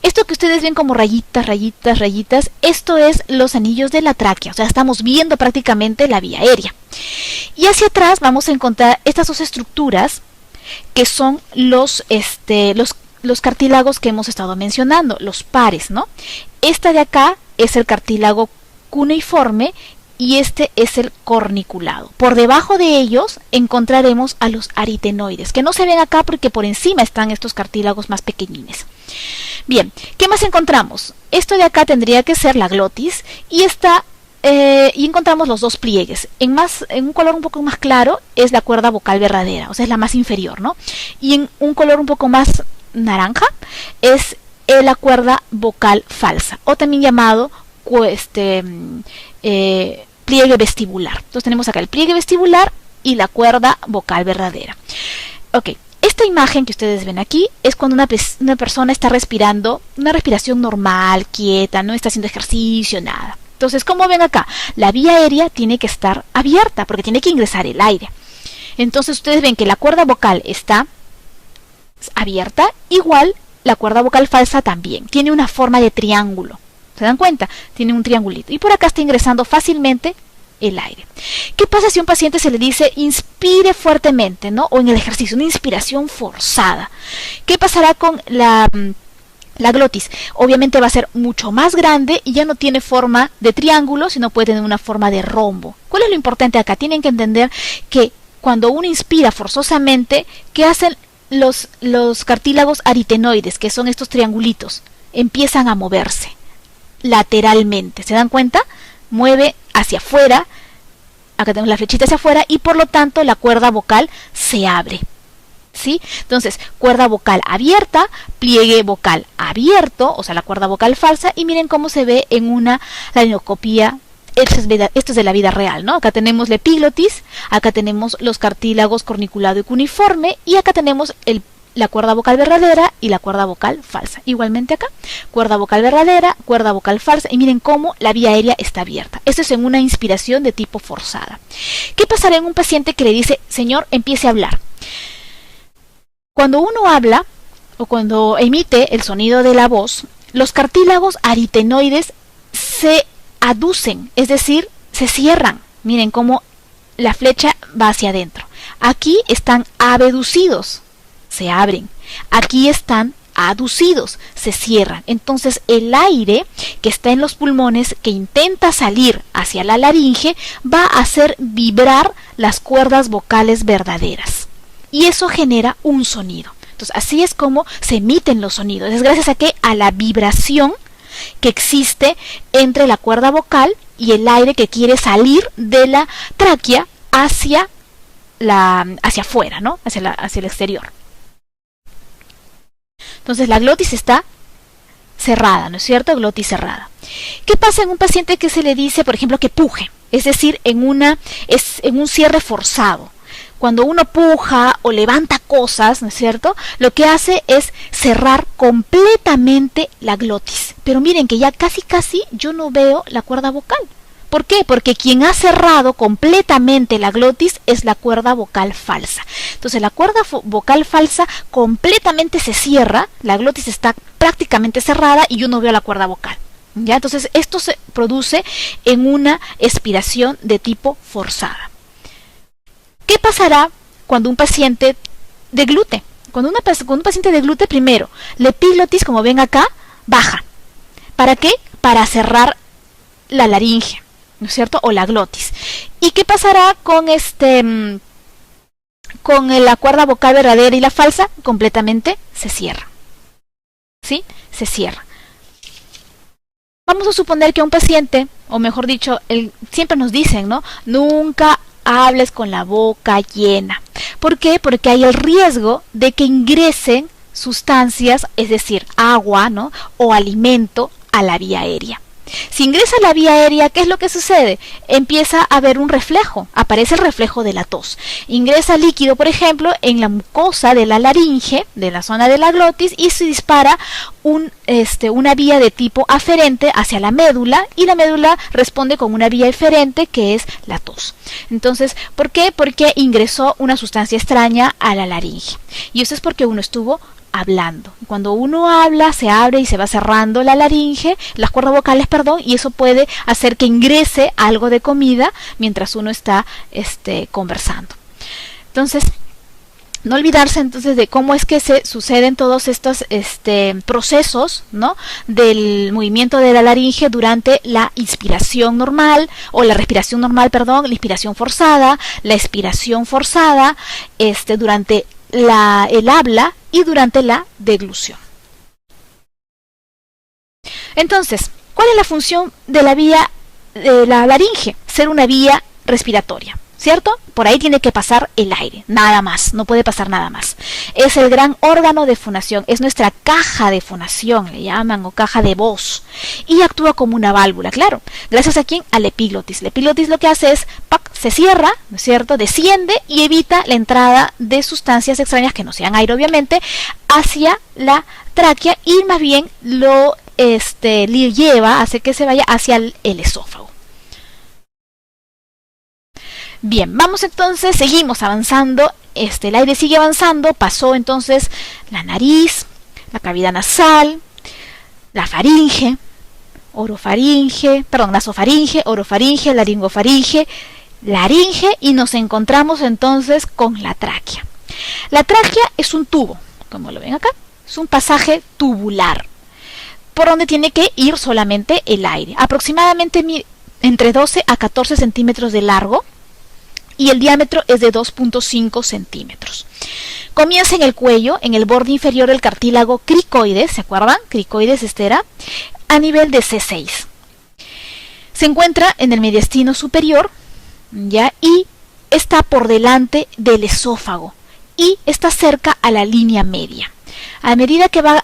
Esto que ustedes ven como rayitas, rayitas, rayitas, esto es los anillos de la tráquea. O sea, estamos viendo prácticamente la vía aérea. Y hacia atrás vamos a encontrar estas 2 estructuras que son los cartílagos que hemos estado mencionando, los pares, ¿no? Esta de acá es el cartílago cuneiforme y este es el corniculado. Por debajo de ellos encontraremos a los aritenoides, que no se ven acá porque por encima están estos cartílagos más pequeñines. Bien, ¿qué más encontramos? Esto de acá tendría que ser la glotis y encontramos los 2 pliegues. En un color un poco más claro es la cuerda vocal verdadera, o sea, es la más inferior, ¿no? Y en un color un poco más naranja es la cuerda vocal falsa, o también llamado pliegue vestibular. Entonces tenemos acá el pliegue vestibular y la cuerda vocal verdadera. Ok, esta imagen que ustedes ven aquí es cuando una persona está respirando una respiración normal, quieta, no está haciendo ejercicio, nada. Entonces, como ven acá, la vía aérea tiene que estar abierta porque tiene que ingresar el aire. Entonces ustedes ven que la cuerda vocal está abierta, igual la cuerda vocal falsa también. Tiene una forma de triángulo. ¿Se dan cuenta? Tiene un triangulito. Y por acá está ingresando fácilmente el aire. ¿Qué pasa si a un paciente se le dice inspire fuertemente, ¿no? O en el ejercicio, una inspiración forzada? ¿Qué pasará con la glotis? Obviamente va a ser mucho más grande y ya no tiene forma de triángulo, sino puede tener una forma de rombo. ¿Cuál es lo importante acá? Tienen que entender que cuando uno inspira forzosamente, ¿qué hacen los cartílagos aritenoides, que son estos triangulitos? Empiezan a moverse lateralmente. ¿Se dan cuenta? Mueve hacia afuera, acá tenemos la flechita hacia afuera, y por lo tanto la cuerda vocal se abre. ¿Sí? Entonces, cuerda vocal abierta, pliegue vocal abierto, o sea, la cuerda vocal falsa, y miren cómo se ve en una laringoscopía. Esto es de la vida real, ¿no? Acá tenemos la epiglotis, acá tenemos los cartílagos corniculado y cuneiforme, y acá tenemos la cuerda vocal verdadera y la cuerda vocal falsa. Igualmente acá, cuerda vocal verdadera, cuerda vocal falsa, y miren cómo la vía aérea está abierta. Esto es en una inspiración de tipo forzada. ¿Qué pasará en un paciente que le dice, señor, empiece a hablar? Cuando uno habla o cuando emite el sonido de la voz, los cartílagos aritenoides se aducen, es decir, se cierran. Miren cómo la flecha va hacia adentro. Aquí están abducidos, se abren. Aquí están aducidos, se cierran. Entonces el aire que está en los pulmones, que intenta salir hacia la laringe, va a hacer vibrar las cuerdas vocales verdaderas. Y eso genera un sonido. Entonces así es como se emiten los sonidos. Es gracias a que a la vibración que existe entre la cuerda vocal y el aire que quiere salir de la tráquea hacia afuera, ¿no? Hacia el exterior. Entonces la glotis está cerrada, ¿no es cierto? Glotis cerrada. ¿Qué pasa en un paciente que se le dice, por ejemplo, que puje? Es decir, en un cierre forzado. Cuando uno puja o levanta cosas, ¿no es cierto? Lo que hace es cerrar completamente la glotis. Pero miren que ya casi yo no veo la cuerda vocal. ¿Por qué? Porque quien ha cerrado completamente la glotis es la cuerda vocal falsa. Entonces la cuerda vocal falsa completamente se cierra, la glotis está prácticamente cerrada y yo no veo la cuerda vocal. ¿Ya? Entonces esto se produce en una expiración de tipo forzada. ¿Qué pasará cuando un paciente deglute? Cuando un paciente deglute, primero, la epiglotis, como ven acá, baja. ¿Para qué? Para cerrar la laringe, ¿no es cierto? O la glotis. ¿Y qué pasará con la cuerda vocal verdadera y la falsa? Completamente se cierra. ¿Sí? Se cierra. Vamos a suponer que a un paciente, o mejor dicho, siempre nos dicen, ¿no? Nunca hables con la boca llena. ¿Por qué? Porque hay el riesgo de que ingresen sustancias, es decir, agua, ¿no? O alimento a la vía aérea. Si ingresa a la vía aérea, ¿qué es lo que sucede? Empieza a haber un reflejo, aparece el reflejo de la tos. Ingresa líquido, por ejemplo, en la mucosa de la laringe, de la zona de la glotis, y se dispara una vía de tipo aferente hacia la médula, y la médula responde con una vía eferente que es la tos. Entonces, ¿por qué? Porque ingresó una sustancia extraña a la laringe. Y eso es porque uno estuvo hablando. Cuando uno habla, se abre y se va cerrando la laringe, las cuerdas vocales, perdón, y eso puede hacer que ingrese algo de comida mientras uno está conversando. Entonces, no olvidarse entonces de cómo es que se suceden todos estos procesos, ¿no? Del movimiento de la laringe durante la inspiración normal, o la respiración normal, perdón, la inspiración forzada, la expiración forzada, durante el habla y durante la deglución. Entonces, ¿cuál es la función de la vía de la laringe? Ser una vía respiratoria, ¿cierto? Por ahí tiene que pasar el aire, nada más, no puede pasar nada más. Es el gran órgano de fonación, es nuestra caja de fonación, le llaman, o caja de voz, y actúa como una válvula, claro. ¿Gracias a quién? A la epiglotis. La epiglotis lo que hace es, se cierra, ¿no es cierto?, desciende y evita la entrada de sustancias extrañas, que no sean aire obviamente, hacia la tráquea, y más bien lo le lleva, hace que se vaya hacia el esófago. Bien, vamos entonces, seguimos avanzando, el aire sigue avanzando, pasó entonces la nariz, la cavidad nasal, la faringe, nasofaringe, orofaringe, laringofaringe, laringe, y nos encontramos entonces con la tráquea. La tráquea es un tubo, como lo ven acá, es un pasaje tubular por donde tiene que ir solamente el aire, aproximadamente entre 12 a 14 centímetros de largo, y el diámetro es de 2.5 centímetros. Comienza en el cuello, en el borde inferior del cartílago cricoides, ¿se acuerdan? Cricoides era a nivel de C6. Se encuentra en el mediastino superior, ¿ya? Y está por delante del esófago y está cerca a la línea media. A medida que va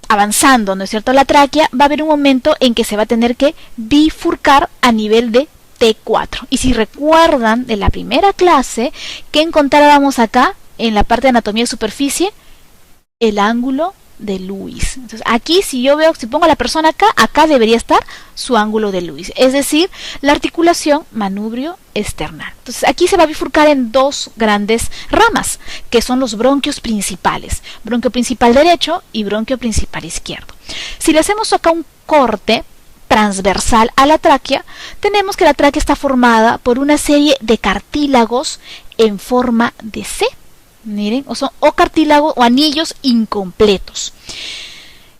avanzando, ¿no es cierto?, la tráquea, va a haber un momento en que se va a tener que bifurcar a nivel de T4. Y si recuerdan de la primera clase, ¿qué encontrábamos acá en la parte de anatomía de superficie? El ángulo de Lewis. Entonces aquí, si pongo a la persona acá, acá debería estar su ángulo de Lewis, es decir, la articulación manubrio-esternal. Entonces aquí se va a bifurcar en dos grandes ramas, que son los bronquios principales, bronquio principal derecho y bronquio principal izquierdo. Si le hacemos acá un corte transversal a la tráquea, tenemos que la tráquea está formada por una serie de cartílagos en forma de C. Miren, o cartílago o anillos incompletos.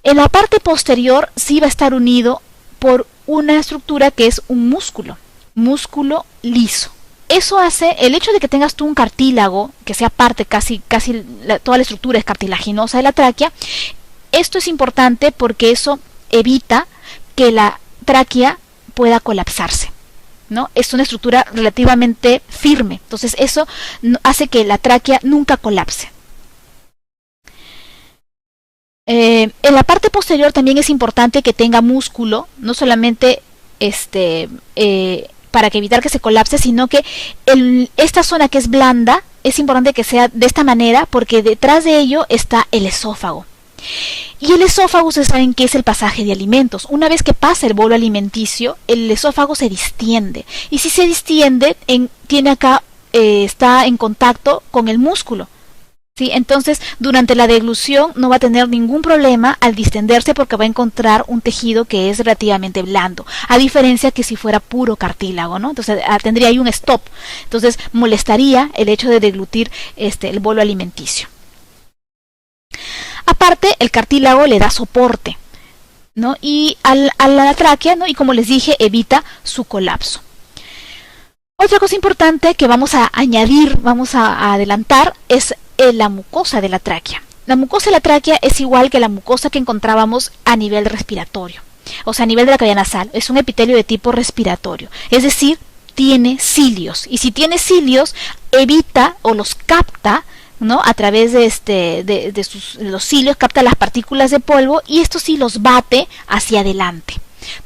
En la parte posterior sí va a estar unido por una estructura que es un músculo liso. Eso hace, el hecho de que tengas tú un cartílago, que sea parte toda la estructura es cartilaginosa de la tráquea, esto es importante porque eso evita que la tráquea pueda colapsarse, ¿no? Es una estructura relativamente firme, entonces eso hace que la tráquea nunca colapse. En la parte posterior también es importante que tenga músculo, no solamente para evitar que se colapse, sino que esta zona que es blanda, es importante que sea de esta manera porque detrás de ello está el esófago. Y el esófago, ustedes saben que es el pasaje de alimentos. Una vez que pasa el bolo alimenticio, el esófago se distiende. Y si se distiende, está en contacto con el músculo, ¿sí? Entonces, durante la deglución no va a tener ningún problema al distenderse porque va a encontrar un tejido que es relativamente blando. A diferencia que si fuera puro cartílago, ¿no? Entonces, tendría ahí un stop. Entonces, molestaría el hecho de deglutir el bolo alimenticio. Aparte, el cartílago le da soporte, ¿no? Y a la tráquea, ¿no? Y como les dije, evita su colapso. Otra cosa importante que vamos a añadir, vamos a adelantar, es la mucosa de la tráquea. La mucosa de la tráquea es igual que la mucosa que encontrábamos a nivel respiratorio, o sea, a nivel de la cavidad nasal. Es un epitelio de tipo respiratorio, es decir, tiene cilios. Y si tiene cilios, evita o los capta, ¿no? A través de los cilios capta las partículas de polvo y esto sí los bate hacia adelante.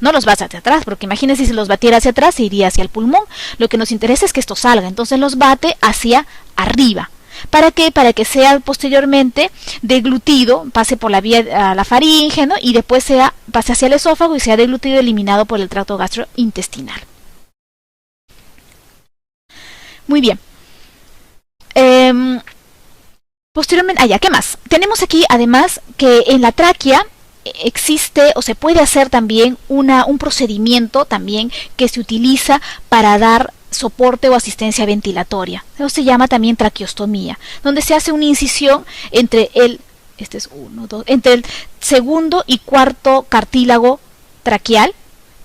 No los bate hacia atrás, porque imagínense si los batiera hacia atrás, se iría hacia el pulmón. Lo que nos interesa es que esto salga, entonces los bate hacia arriba. ¿Para qué? Para que sea posteriormente deglutido, pase por la vía a la faringe, ¿no? Y después pase hacia el esófago y sea deglutido, eliminado por el tracto gastrointestinal. Muy bien. Posteriormente, ¿qué más? Tenemos aquí además que en la tráquea existe o se puede hacer también un procedimiento también que se utiliza para dar soporte o asistencia ventilatoria. Eso se llama también traqueostomía, donde se hace una incisión entre entre el segundo y cuarto cartílago traqueal.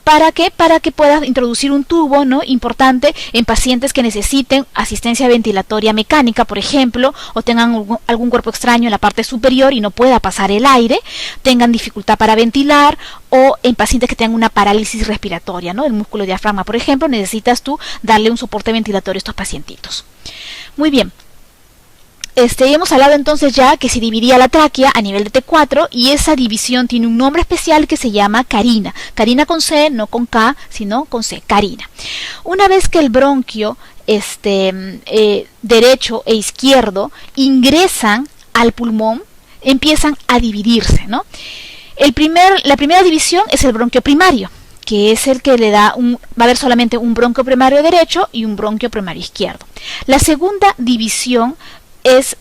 ¿Para qué? Para que puedas introducir un tubo, ¿no? Importante en pacientes que necesiten asistencia ventilatoria mecánica, por ejemplo, o tengan algún cuerpo extraño en la parte superior y no pueda pasar el aire, tengan dificultad para ventilar, o en pacientes que tengan una parálisis respiratoria, ¿no? El músculo diafragma, por ejemplo, necesitas tú darle un soporte ventilatorio a estos pacientitos. Muy bien. Hemos hablado entonces ya que se dividía la tráquea a nivel de T4 y esa división tiene un nombre especial que se llama carina. Carina con C, no con K, sino con C, carina. Una vez que el bronquio derecho e izquierdo ingresan al pulmón, empiezan a dividirse, ¿no? La primera división es el bronquio primario, que es el que va a haber solamente un bronquio primario derecho y un bronquio primario izquierdo. La segunda división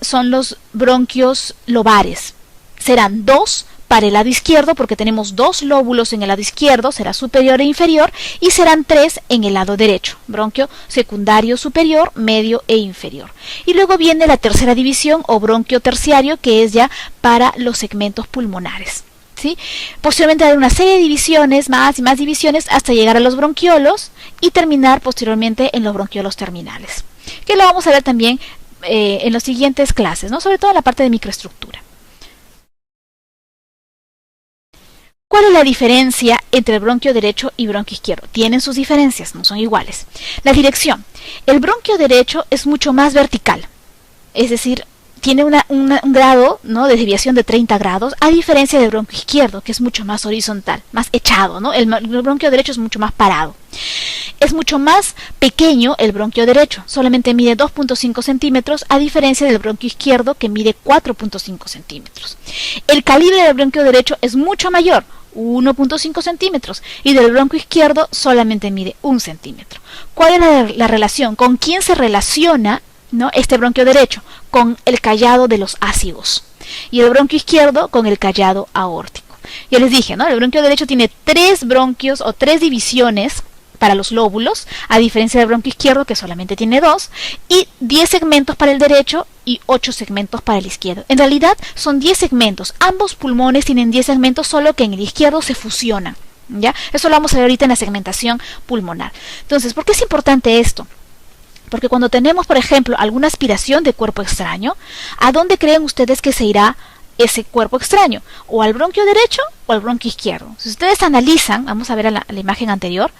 son los bronquios lobares. Serán dos para el lado izquierdo, porque tenemos dos lóbulos en el lado izquierdo, será superior e inferior, y serán tres en el lado derecho, bronquio secundario superior, medio e inferior. Y luego viene la tercera división o bronquio terciario, que es ya para los segmentos pulmonares, ¿sí? Posteriormente hay una serie de divisiones, más y más divisiones, hasta llegar a los bronquiolos y terminar posteriormente en los bronquiolos terminales, que lo vamos a ver también en las siguientes clases, ¿no? Sobre todo en la parte de microestructura. ¿Cuál es la diferencia entre el bronquio derecho y bronquio izquierdo? Tienen sus diferencias, no son iguales. La dirección. El bronquio derecho es mucho más vertical, es decir, tiene un grado, ¿no?, de desviación de 30 grados, a diferencia del bronquio izquierdo, que es mucho más horizontal, más echado, ¿no? El bronquio derecho es mucho más parado. Es mucho más pequeño el bronquio derecho, solamente mide 2.5 centímetros, a diferencia del bronquio izquierdo, que mide 4.5 centímetros. El calibre del bronquio derecho es mucho mayor, 1.5 centímetros, y del bronquio izquierdo solamente mide 1 centímetro. ¿Cuál es la relación? ¿Con quién se relaciona, ¿no?, este bronquio derecho? Con el callado de los ácigos, y el bronquio izquierdo con el callado aórtico. Ya les dije, ¿no? El bronquio derecho tiene 3 bronquios o 3 divisiones para los lóbulos, a diferencia del bronquio izquierdo, que solamente tiene 2, y 10 segmentos para el derecho y 8 segmentos para el izquierdo. En realidad son 10 segmentos, ambos pulmones tienen 10 segmentos, solo que en el izquierdo se fusionan, ¿ya? Eso lo vamos a ver ahorita en la segmentación pulmonar. Entonces, ¿por qué es importante esto? Porque cuando tenemos, por ejemplo, alguna aspiración de cuerpo extraño, ¿a dónde creen ustedes que se irá ese cuerpo extraño? ¿O al bronquio derecho o al bronquio izquierdo? Si ustedes analizan, vamos a ver a la imagen anterior,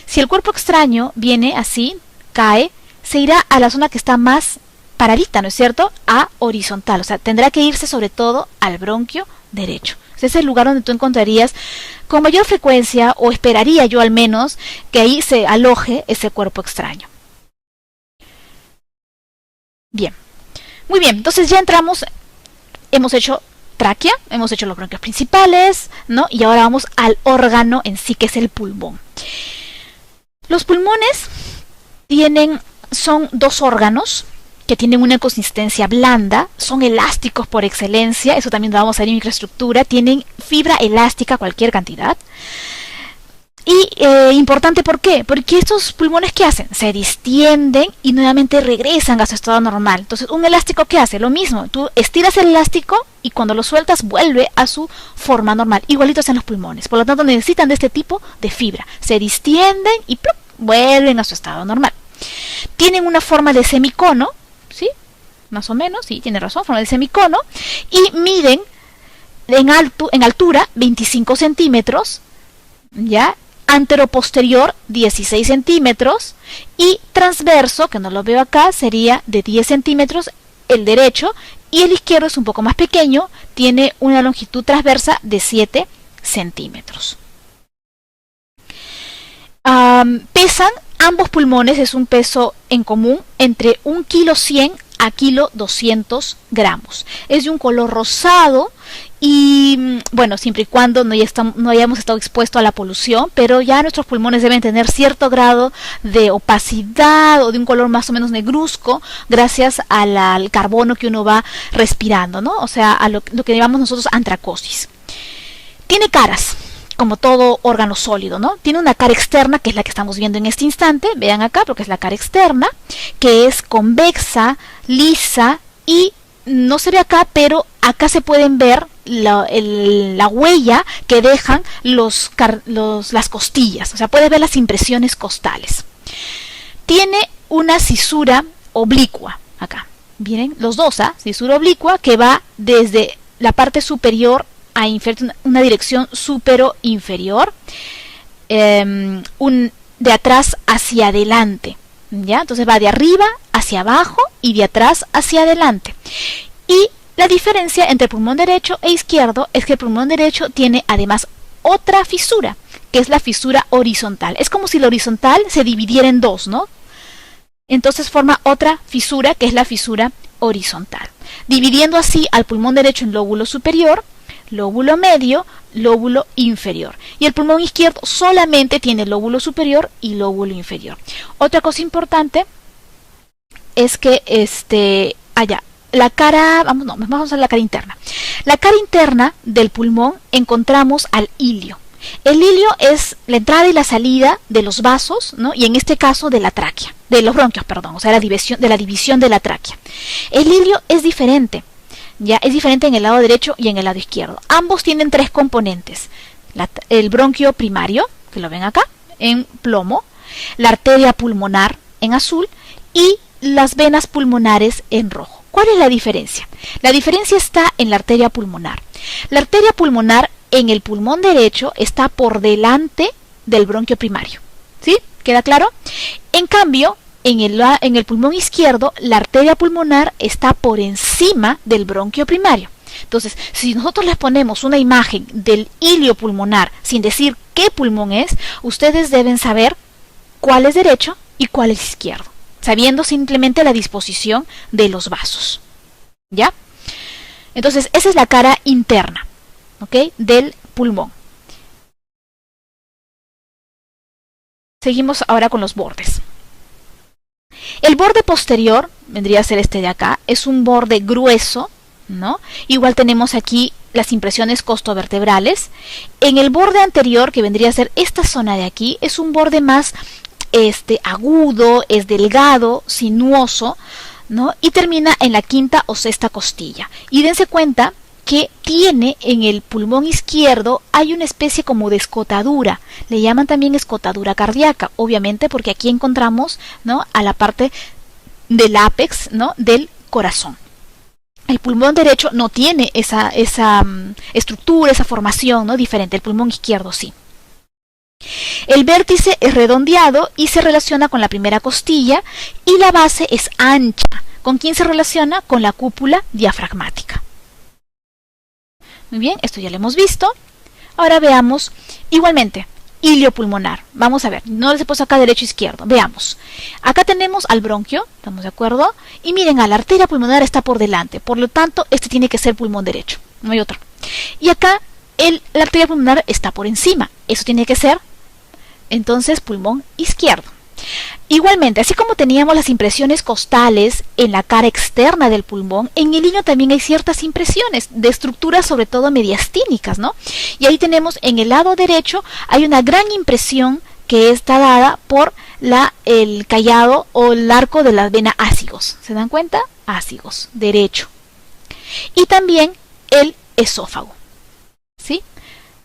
si el cuerpo extraño viene así, cae, se irá a la zona que está más paradita, ¿no es cierto?, a horizontal, o sea, tendrá que irse sobre todo al bronquio derecho. Ese es el lugar donde tú encontrarías con mayor frecuencia, o esperaría yo al menos, que ahí se aloje ese cuerpo extraño. Bien, muy bien, entonces ya entramos, hemos hecho tráquea, hemos hecho los bronquios principales, ¿no? Y ahora vamos al órgano en sí, que es el pulmón. Los pulmones son 2 órganos que tienen una consistencia blanda, son elásticos por excelencia, eso también lo vamos a ver en microestructura, tienen fibra elástica cualquier cantidad. Y importante, ¿por qué? Porque estos pulmones, ¿qué hacen? Se distienden y nuevamente regresan a su estado normal. Entonces, ¿un elástico qué hace? Lo mismo, tú estiras el elástico y cuando lo sueltas vuelve a su forma normal. Igualitos en los pulmones. Por lo tanto, necesitan de este tipo de fibra. Se distienden y ¡plup!, vuelven a su estado normal. Tienen una forma de semicono, ¿sí? Más o menos, sí, tiene razón, forma de semicono. Y miden en altura 25 centímetros, ¿ya? Anteroposterior 16 centímetros y transverso, que no lo veo acá, sería de 10 centímetros el derecho, y el izquierdo es un poco más pequeño, tiene una longitud transversa de 7 centímetros. Pesan ambos pulmones, es un peso en común entre 1,1 kg a 1,2 kg. Es de un color rosado y, bueno, siempre y cuando no hayamos estado expuestos a la polución, pero ya nuestros pulmones deben tener cierto grado de opacidad o de un color más o menos negruzco gracias al carbono que uno va respirando, ¿no? O sea, a lo que llamamos nosotros antracosis. Tiene caras, como todo órgano sólido, ¿no? Tiene una cara externa, que es la que estamos viendo en este instante, vean acá, porque es la cara externa, que es convexa, lisa, y no se ve acá, pero acá se pueden ver la huella que dejan las costillas, o sea, puedes ver las impresiones costales. Tiene una cisura oblicua, acá, miren, los dos, cisura oblicua que va desde la parte superior a una dirección supero-inferior, de atrás hacia adelante, ¿ya? Entonces va de arriba hacia abajo y de atrás hacia adelante. Y la diferencia entre el pulmón derecho e izquierdo es que el pulmón derecho tiene además otra fisura, que es la fisura horizontal. Es como si la horizontal se dividiera en dos, ¿no? Entonces forma otra fisura, que es la fisura horizontal, dividiendo así al pulmón derecho en lóbulo superior, lóbulo medio, lóbulo inferior. Y el pulmón izquierdo solamente tiene lóbulo superior y lóbulo inferior. Otra cosa importante es que la cara, vamos a la cara interna. La cara interna del pulmón encontramos al ilio. El ilio es la entrada y la salida de los vasos, ¿no? Y en este caso de la tráquea, de los bronquios, perdón, o sea, la división de la tráquea. El ilio es diferente, ya es diferente en el lado derecho y en el lado izquierdo. Ambos tienen tres componentes: el bronquio primario, que lo ven acá, en plomo, la arteria pulmonar en azul y las venas pulmonares en rojo. ¿Cuál es la diferencia? La diferencia está en la arteria pulmonar. La arteria pulmonar en el pulmón derecho está por delante del bronquio primario. ¿Sí? ¿Queda claro? En cambio, en el pulmón izquierdo, la arteria pulmonar está por encima del bronquio primario. Entonces, si nosotros les ponemos una imagen del ilio pulmonar sin decir qué pulmón es, ustedes deben saber cuál es derecho y cuál es izquierdo, sabiendo simplemente la disposición de los vasos. ¿Ya? Entonces, esa es la cara interna, ¿ok?, del pulmón. Seguimos ahora con los bordes. El borde posterior, vendría a ser este de acá, es un borde grueso, ¿no? Igual tenemos aquí las impresiones costovertebrales. En el borde anterior, que vendría a ser esta zona de aquí, es un borde más agudo, es delgado, sinuoso, ¿no? Y termina en la quinta o sexta costilla. Y dense cuenta que tiene en el pulmón izquierdo, hay una especie como de escotadura. Le llaman también escotadura cardíaca, obviamente porque aquí encontramos, ¿no?, a la parte del ápex, ¿no?, del corazón. El pulmón derecho no tiene esa estructura, esa formación, ¿no?, diferente. El pulmón izquierdo sí. El vértice es redondeado y se relaciona con la primera costilla, y la base es ancha. ¿Con quién se relaciona? Con la cúpula diafragmática. Muy bien, esto ya lo hemos visto. Ahora veamos, igualmente, ilio pulmonar. Vamos a ver, no les he puesto acá derecho e izquierdo. Veamos. Acá tenemos al bronquio, ¿estamos de acuerdo? Y miren, la arteria pulmonar está por delante. Por lo tanto, este tiene que ser pulmón derecho. No hay otro. Y acá, la arteria pulmonar está por encima. Eso tiene que ser, entonces, pulmón izquierdo. Igualmente, así como teníamos las impresiones costales en la cara externa del pulmón, en el ilio también hay ciertas impresiones de estructuras, sobre todo mediastínicas, ¿no? Y ahí tenemos en el lado derecho, hay una gran impresión que está dada por el callado o el arco de la vena ácigos. ¿Se dan cuenta? Ácigos, derecho. Y también el esófago, ¿sí?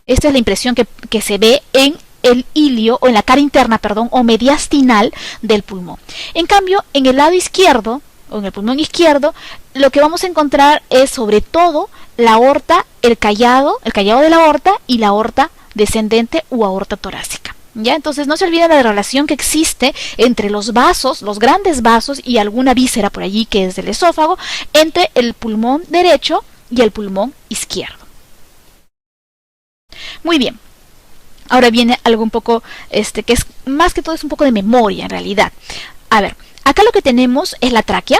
Esta es la impresión que se ve en el ilio, o en la cara interna, perdón, o mediastinal del pulmón. En cambio, en el lado izquierdo, o en el pulmón izquierdo, lo que vamos a encontrar es sobre todo la aorta, el callado de la aorta y la aorta descendente o aorta torácica. ¿Ya? Entonces no se olviden de la relación que existe entre los vasos, los grandes vasos y alguna víscera por allí que es del esófago, entre el pulmón derecho y el pulmón izquierdo. Muy bien. Ahora viene algo un poco, que es más que todo es un poco de memoria en realidad. A ver, acá lo que tenemos es la tráquea,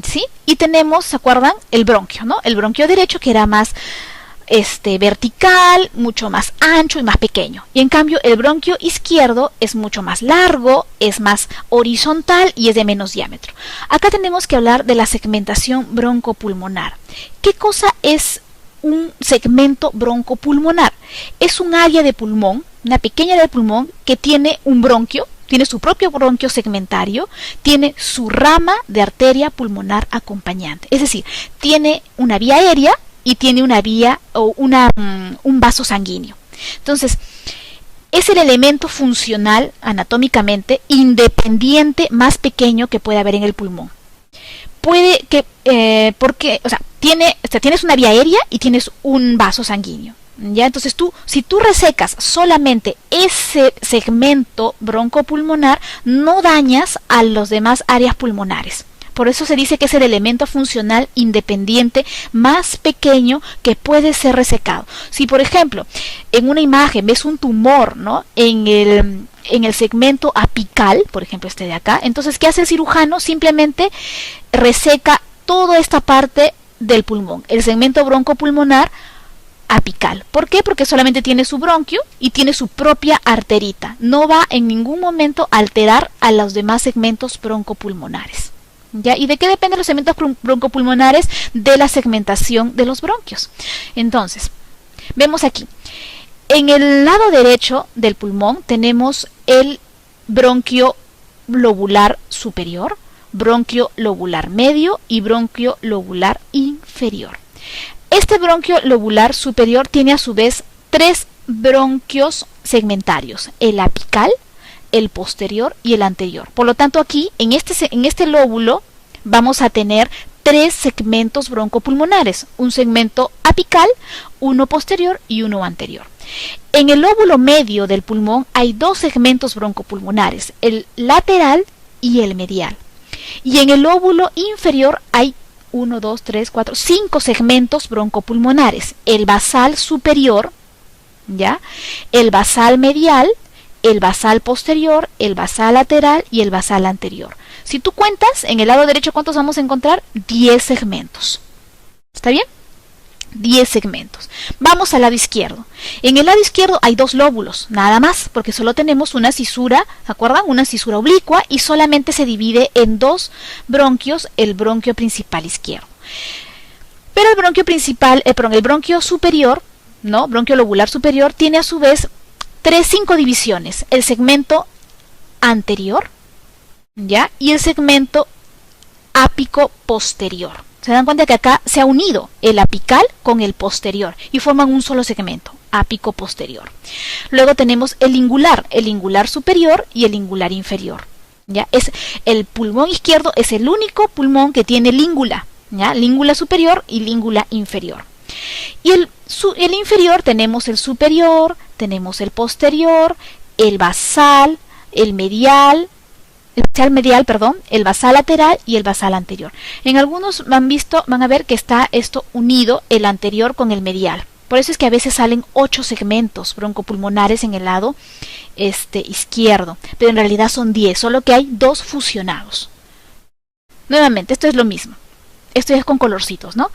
¿sí? Y tenemos, ¿se acuerdan? El bronquio, ¿no? El bronquio derecho, que era más vertical, mucho más ancho y más pequeño. Y en cambio el bronquio izquierdo es mucho más largo, es más horizontal y es de menos diámetro. Acá tenemos que hablar de la segmentación broncopulmonar. ¿Qué cosa es un segmento broncopulmonar? Es un área de pulmón, una pequeña área de pulmón que tiene un bronquio, tiene su propio bronquio segmentario, tiene su rama de arteria pulmonar acompañante. Es decir, tiene una vía aérea y tiene una vía o un vaso sanguíneo. Entonces, es el elemento funcional anatómicamente independiente más pequeño que puede haber en el pulmón. Puede que, tienes una vía aérea y tienes un vaso sanguíneo. ¿Ya? Entonces si tú resecas solamente ese segmento broncopulmonar, no dañas a los demás áreas pulmonares. Por eso se dice que es el elemento funcional independiente más pequeño que puede ser resecado. Si, por ejemplo, en una imagen ves un tumor, ¿no?, en el segmento apical, por ejemplo este de acá, entonces ¿qué hace el cirujano? Simplemente reseca toda esta parte del pulmón, el segmento broncopulmonar apical. ¿Por qué? Porque solamente tiene su bronquio y tiene su propia arterita. No va en ningún momento a alterar a los demás segmentos broncopulmonares. ¿Ya? ¿Y de qué dependen los segmentos broncopulmonares? De la segmentación de los bronquios. Entonces, vemos aquí. En el lado derecho del pulmón tenemos el bronquio lobular superior, bronquio lobular medio y bronquio lobular inferior. Este bronquio lobular superior tiene a su vez tres bronquios segmentarios, el apical, el posterior y el anterior. Por lo tanto, aquí en este lóbulo vamos a tener tres segmentos broncopulmonares, un segmento apical, uno posterior y uno anterior. En el lóbulo medio del pulmón hay dos segmentos broncopulmonares, el lateral y el medial. Y en el lóbulo inferior hay 1, 2, 3, 4, 5 segmentos broncopulmonares, el basal superior, ¿ya? El basal medial, el basal posterior, el basal lateral y el basal anterior. Si tú cuentas, en el lado derecho, ¿cuántos vamos a encontrar? 10 segmentos. ¿Está bien? 10 segmentos. Vamos al lado izquierdo. En el lado izquierdo hay dos lóbulos, nada más, porque solo tenemos una cisura, ¿se acuerdan? Una cisura oblicua y solamente se divide en dos bronquios, el bronquio principal izquierdo. Pero el bronquio principal, el bronquio superior, ¿no? Bronquio lobular superior tiene a su vez 5 divisiones, el segmento anterior, ¿ya? Y el segmento ápico posterior. Se dan cuenta que acá se ha unido el apical con el posterior y forman un solo segmento, ápico posterior. Luego tenemos el lingular superior y el lingular inferior. ¿Ya? El pulmón izquierdo es el único pulmón que tiene língula, ¿ya? Língula superior y língula inferior. Y el inferior tenemos el superior, tenemos el posterior, el basal, el basal lateral y el basal anterior. En algunos van a ver que está esto unido, el anterior con el medial. Por eso es que a veces salen 8 segmentos broncopulmonares en el lado izquierdo, pero en realidad son 10, solo que hay 2 fusionados. Nuevamente, esto es lo mismo. Esto es con colorcitos, ¿no?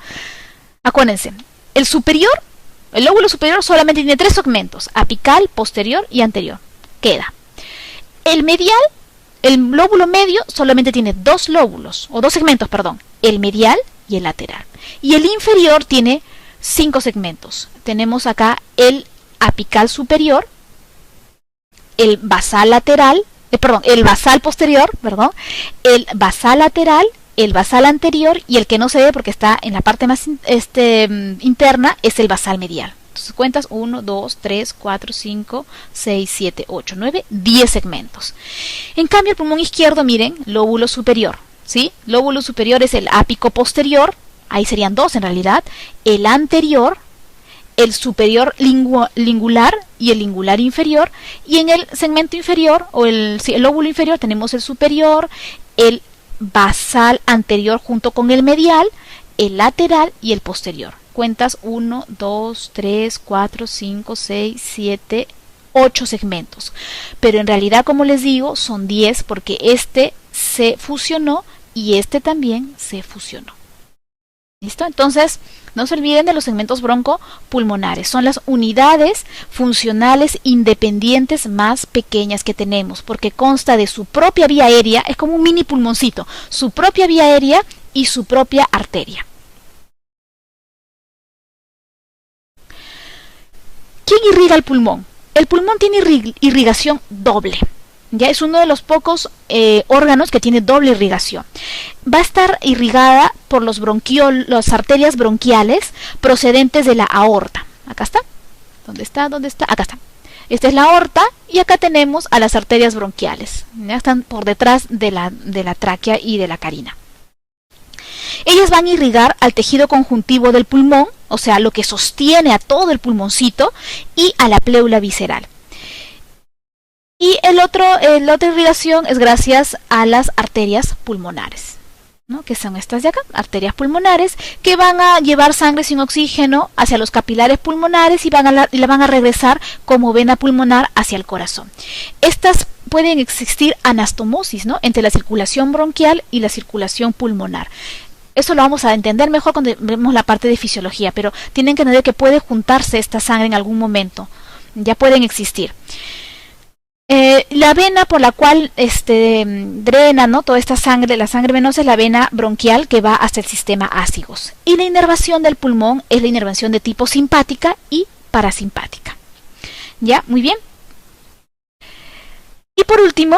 Acuérdense, el lóbulo superior solamente tiene 3 segmentos, apical, posterior y anterior. Queda. El lóbulo medio solamente tiene 2 segmentos, el medial y el lateral. Y el inferior tiene 5 segmentos. Tenemos acá el apical superior, el basal posterior, el basal lateral, el basal anterior y el que no se ve porque está en la parte más interna es el basal medial. Entonces cuentas 1, 2, 3, 4, 5, 6, 7, 8, 9, 10 segmentos. En cambio el pulmón izquierdo, miren, lóbulo superior, ¿sí? Lóbulo superior es el ápico posterior, ahí serían 2 en realidad, el anterior, el superior lingular y el lingular inferior, y en el segmento inferior, o el lóbulo inferior, tenemos el superior, el basal anterior junto con el medial, el lateral y el posterior. Cuentas 1, 2, 3, 4, 5, 6, 7, 8 segmentos. Pero en realidad, como les digo, son 10 porque este se fusionó y este también se fusionó. ¿Listo? Entonces, no se olviden de los segmentos broncopulmonares. Son las unidades funcionales independientes más pequeñas que tenemos porque consta de su propia vía aérea, es como un mini pulmoncito, su propia vía aérea y su propia arteria. ¿Quién irriga el pulmón? El pulmón tiene irrigación doble. Ya es uno de los pocos órganos que tiene doble irrigación. Va a estar irrigada por las arterias bronquiales procedentes de la aorta. Acá está. ¿Dónde está? Acá está. Esta es la aorta y acá tenemos a las arterias bronquiales. Ya están por detrás de la tráquea y de la carina. Ellas van a irrigar al tejido conjuntivo del pulmón, o sea, lo que sostiene a todo el pulmoncito, y a la pleura visceral. Y la otra irrigación es gracias a las arterias pulmonares, ¿no? Que son estas de acá, arterias pulmonares, que van a llevar sangre sin oxígeno hacia los capilares pulmonares y la van a regresar como vena pulmonar hacia el corazón. Estas pueden existir anastomosis, ¿no? Entre la circulación bronquial y la circulación pulmonar. Eso lo vamos a entender mejor cuando vemos la parte de fisiología, pero tienen que entender que puede juntarse esta sangre en algún momento. Ya pueden existir. La vena por la cual drena, ¿no?, toda esta sangre, la sangre venosa, es la vena bronquial que va hasta el sistema ácigos. Y la inervación del pulmón es la inervación de tipo simpática y parasimpática. ¿Ya? Muy bien. Y por último,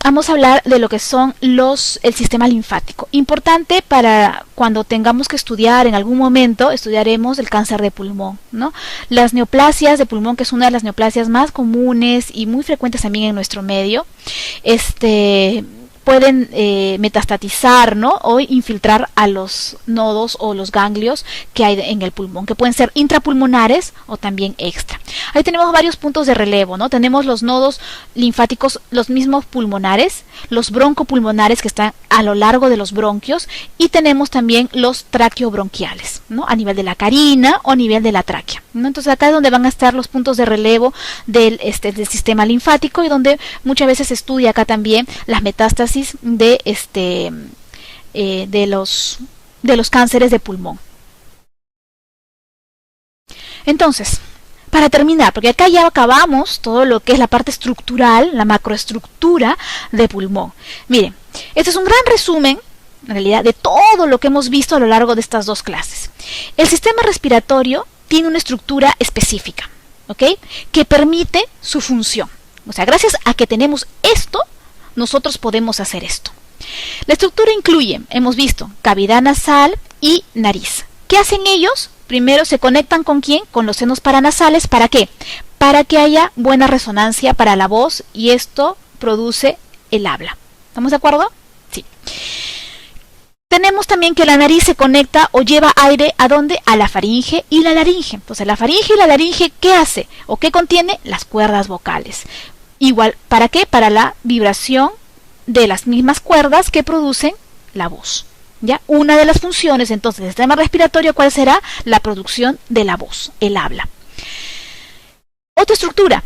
vamos a hablar de lo que son el sistema linfático. Importante para cuando tengamos que estudiar, en algún momento estudiaremos el cáncer de pulmón, ¿no? Las neoplasias de pulmón, que es una de las neoplasias más comunes y muy frecuentes también en nuestro medio, pueden metastatizar, ¿no?, o infiltrar a los nodos o los ganglios que hay en el pulmón, que pueden ser intrapulmonares o también extra. Ahí tenemos varios puntos de relevo, ¿no? Tenemos los nodos linfáticos, los mismos pulmonares, los broncopulmonares que están a lo largo de los bronquios, y tenemos también los traqueobronquiales, ¿no?, a nivel de la carina o a nivel de la tráquea, ¿no? Entonces acá es donde van a estar los puntos de relevo del sistema linfático, y donde muchas veces se estudia acá también las metástasis de los cánceres de pulmón. Entonces, para terminar, porque acá ya acabamos todo lo que es la parte estructural, la macroestructura de pulmón. Miren, este es un gran resumen, en realidad, de todo lo que hemos visto a lo largo de estas dos clases. El sistema respiratorio tiene una estructura específica, ¿ok?, que permite su función. O sea, gracias a que tenemos esto, nosotros podemos hacer esto. La estructura incluye, hemos visto, cavidad nasal y nariz. ¿Qué hacen ellos? Primero se conectan ¿con quién? Con los senos paranasales. ¿Para qué? Para que haya buena resonancia para la voz, y esto produce el habla. ¿Estamos de acuerdo? Sí. Tenemos también que la nariz se conecta o lleva aire ¿a dónde? A la faringe y la laringe. Entonces la faringe y la laringe, ¿qué hace? ¿O qué contiene? Las cuerdas vocales. Igual, ¿para qué? Para la vibración de las mismas cuerdas que producen la voz. ¿Ya? Una de las funciones entonces del sistema respiratorio, ¿cuál será? La producción de la voz, el habla. Otra estructura.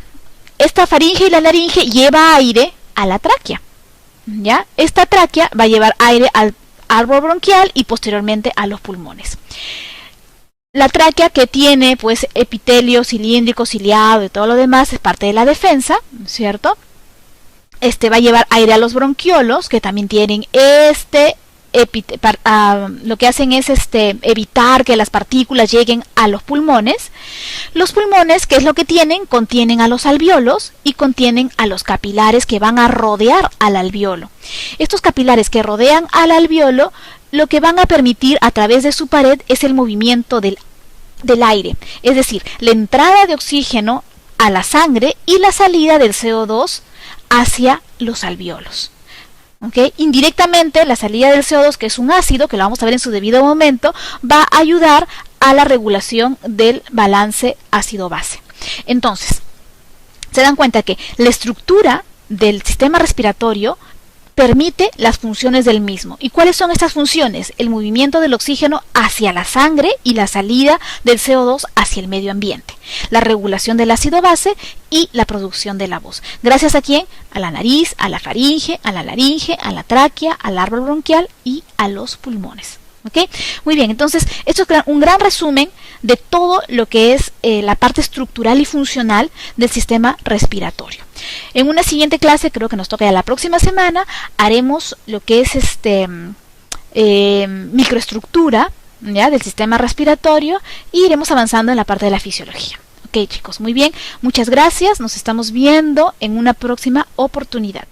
Esta faringe y la laringe lleva aire a la tráquea. ¿Ya? Esta tráquea va a llevar aire al árbol bronquial y posteriormente a los pulmones. La tráquea, que tiene pues epitelio cilíndrico, ciliado y todo lo demás, es parte de la defensa, ¿cierto? Va a llevar aire a los bronquiolos, que también tienen lo que hacen es evitar que las partículas lleguen a los pulmones. Los pulmones, ¿qué es lo que tienen? Contienen a los alvéolos y contienen a los capilares que van a rodear al alvéolo. Estos capilares que rodean al alvéolo, lo que van a permitir a través de su pared es el movimiento del aire, es decir, la entrada de oxígeno a la sangre y la salida del CO2 hacia los alvéolos. ¿Okay? Indirectamente, la salida del CO2, que es un ácido, que lo vamos a ver en su debido momento, va a ayudar a la regulación del balance ácido-base. Entonces, se dan cuenta que la estructura del sistema respiratorio permite las funciones del mismo. ¿Y cuáles son estas funciones? El movimiento del oxígeno hacia la sangre y la salida del CO2 hacia el medio ambiente. La regulación del ácido base y la producción de la voz. ¿Gracias a quién? A la nariz, a la faringe, a la laringe, a la tráquea, al árbol bronquial y a los pulmones. ¿Ok? Muy bien, entonces esto es un gran resumen de todo lo que es la parte estructural y funcional del sistema respiratorio. En una siguiente clase, creo que nos toca ya la próxima semana, haremos lo que es microestructura, ¿ya?, del sistema respiratorio, y iremos avanzando en la parte de la fisiología. Ok, chicos, muy bien, muchas gracias, nos estamos viendo en una próxima oportunidad.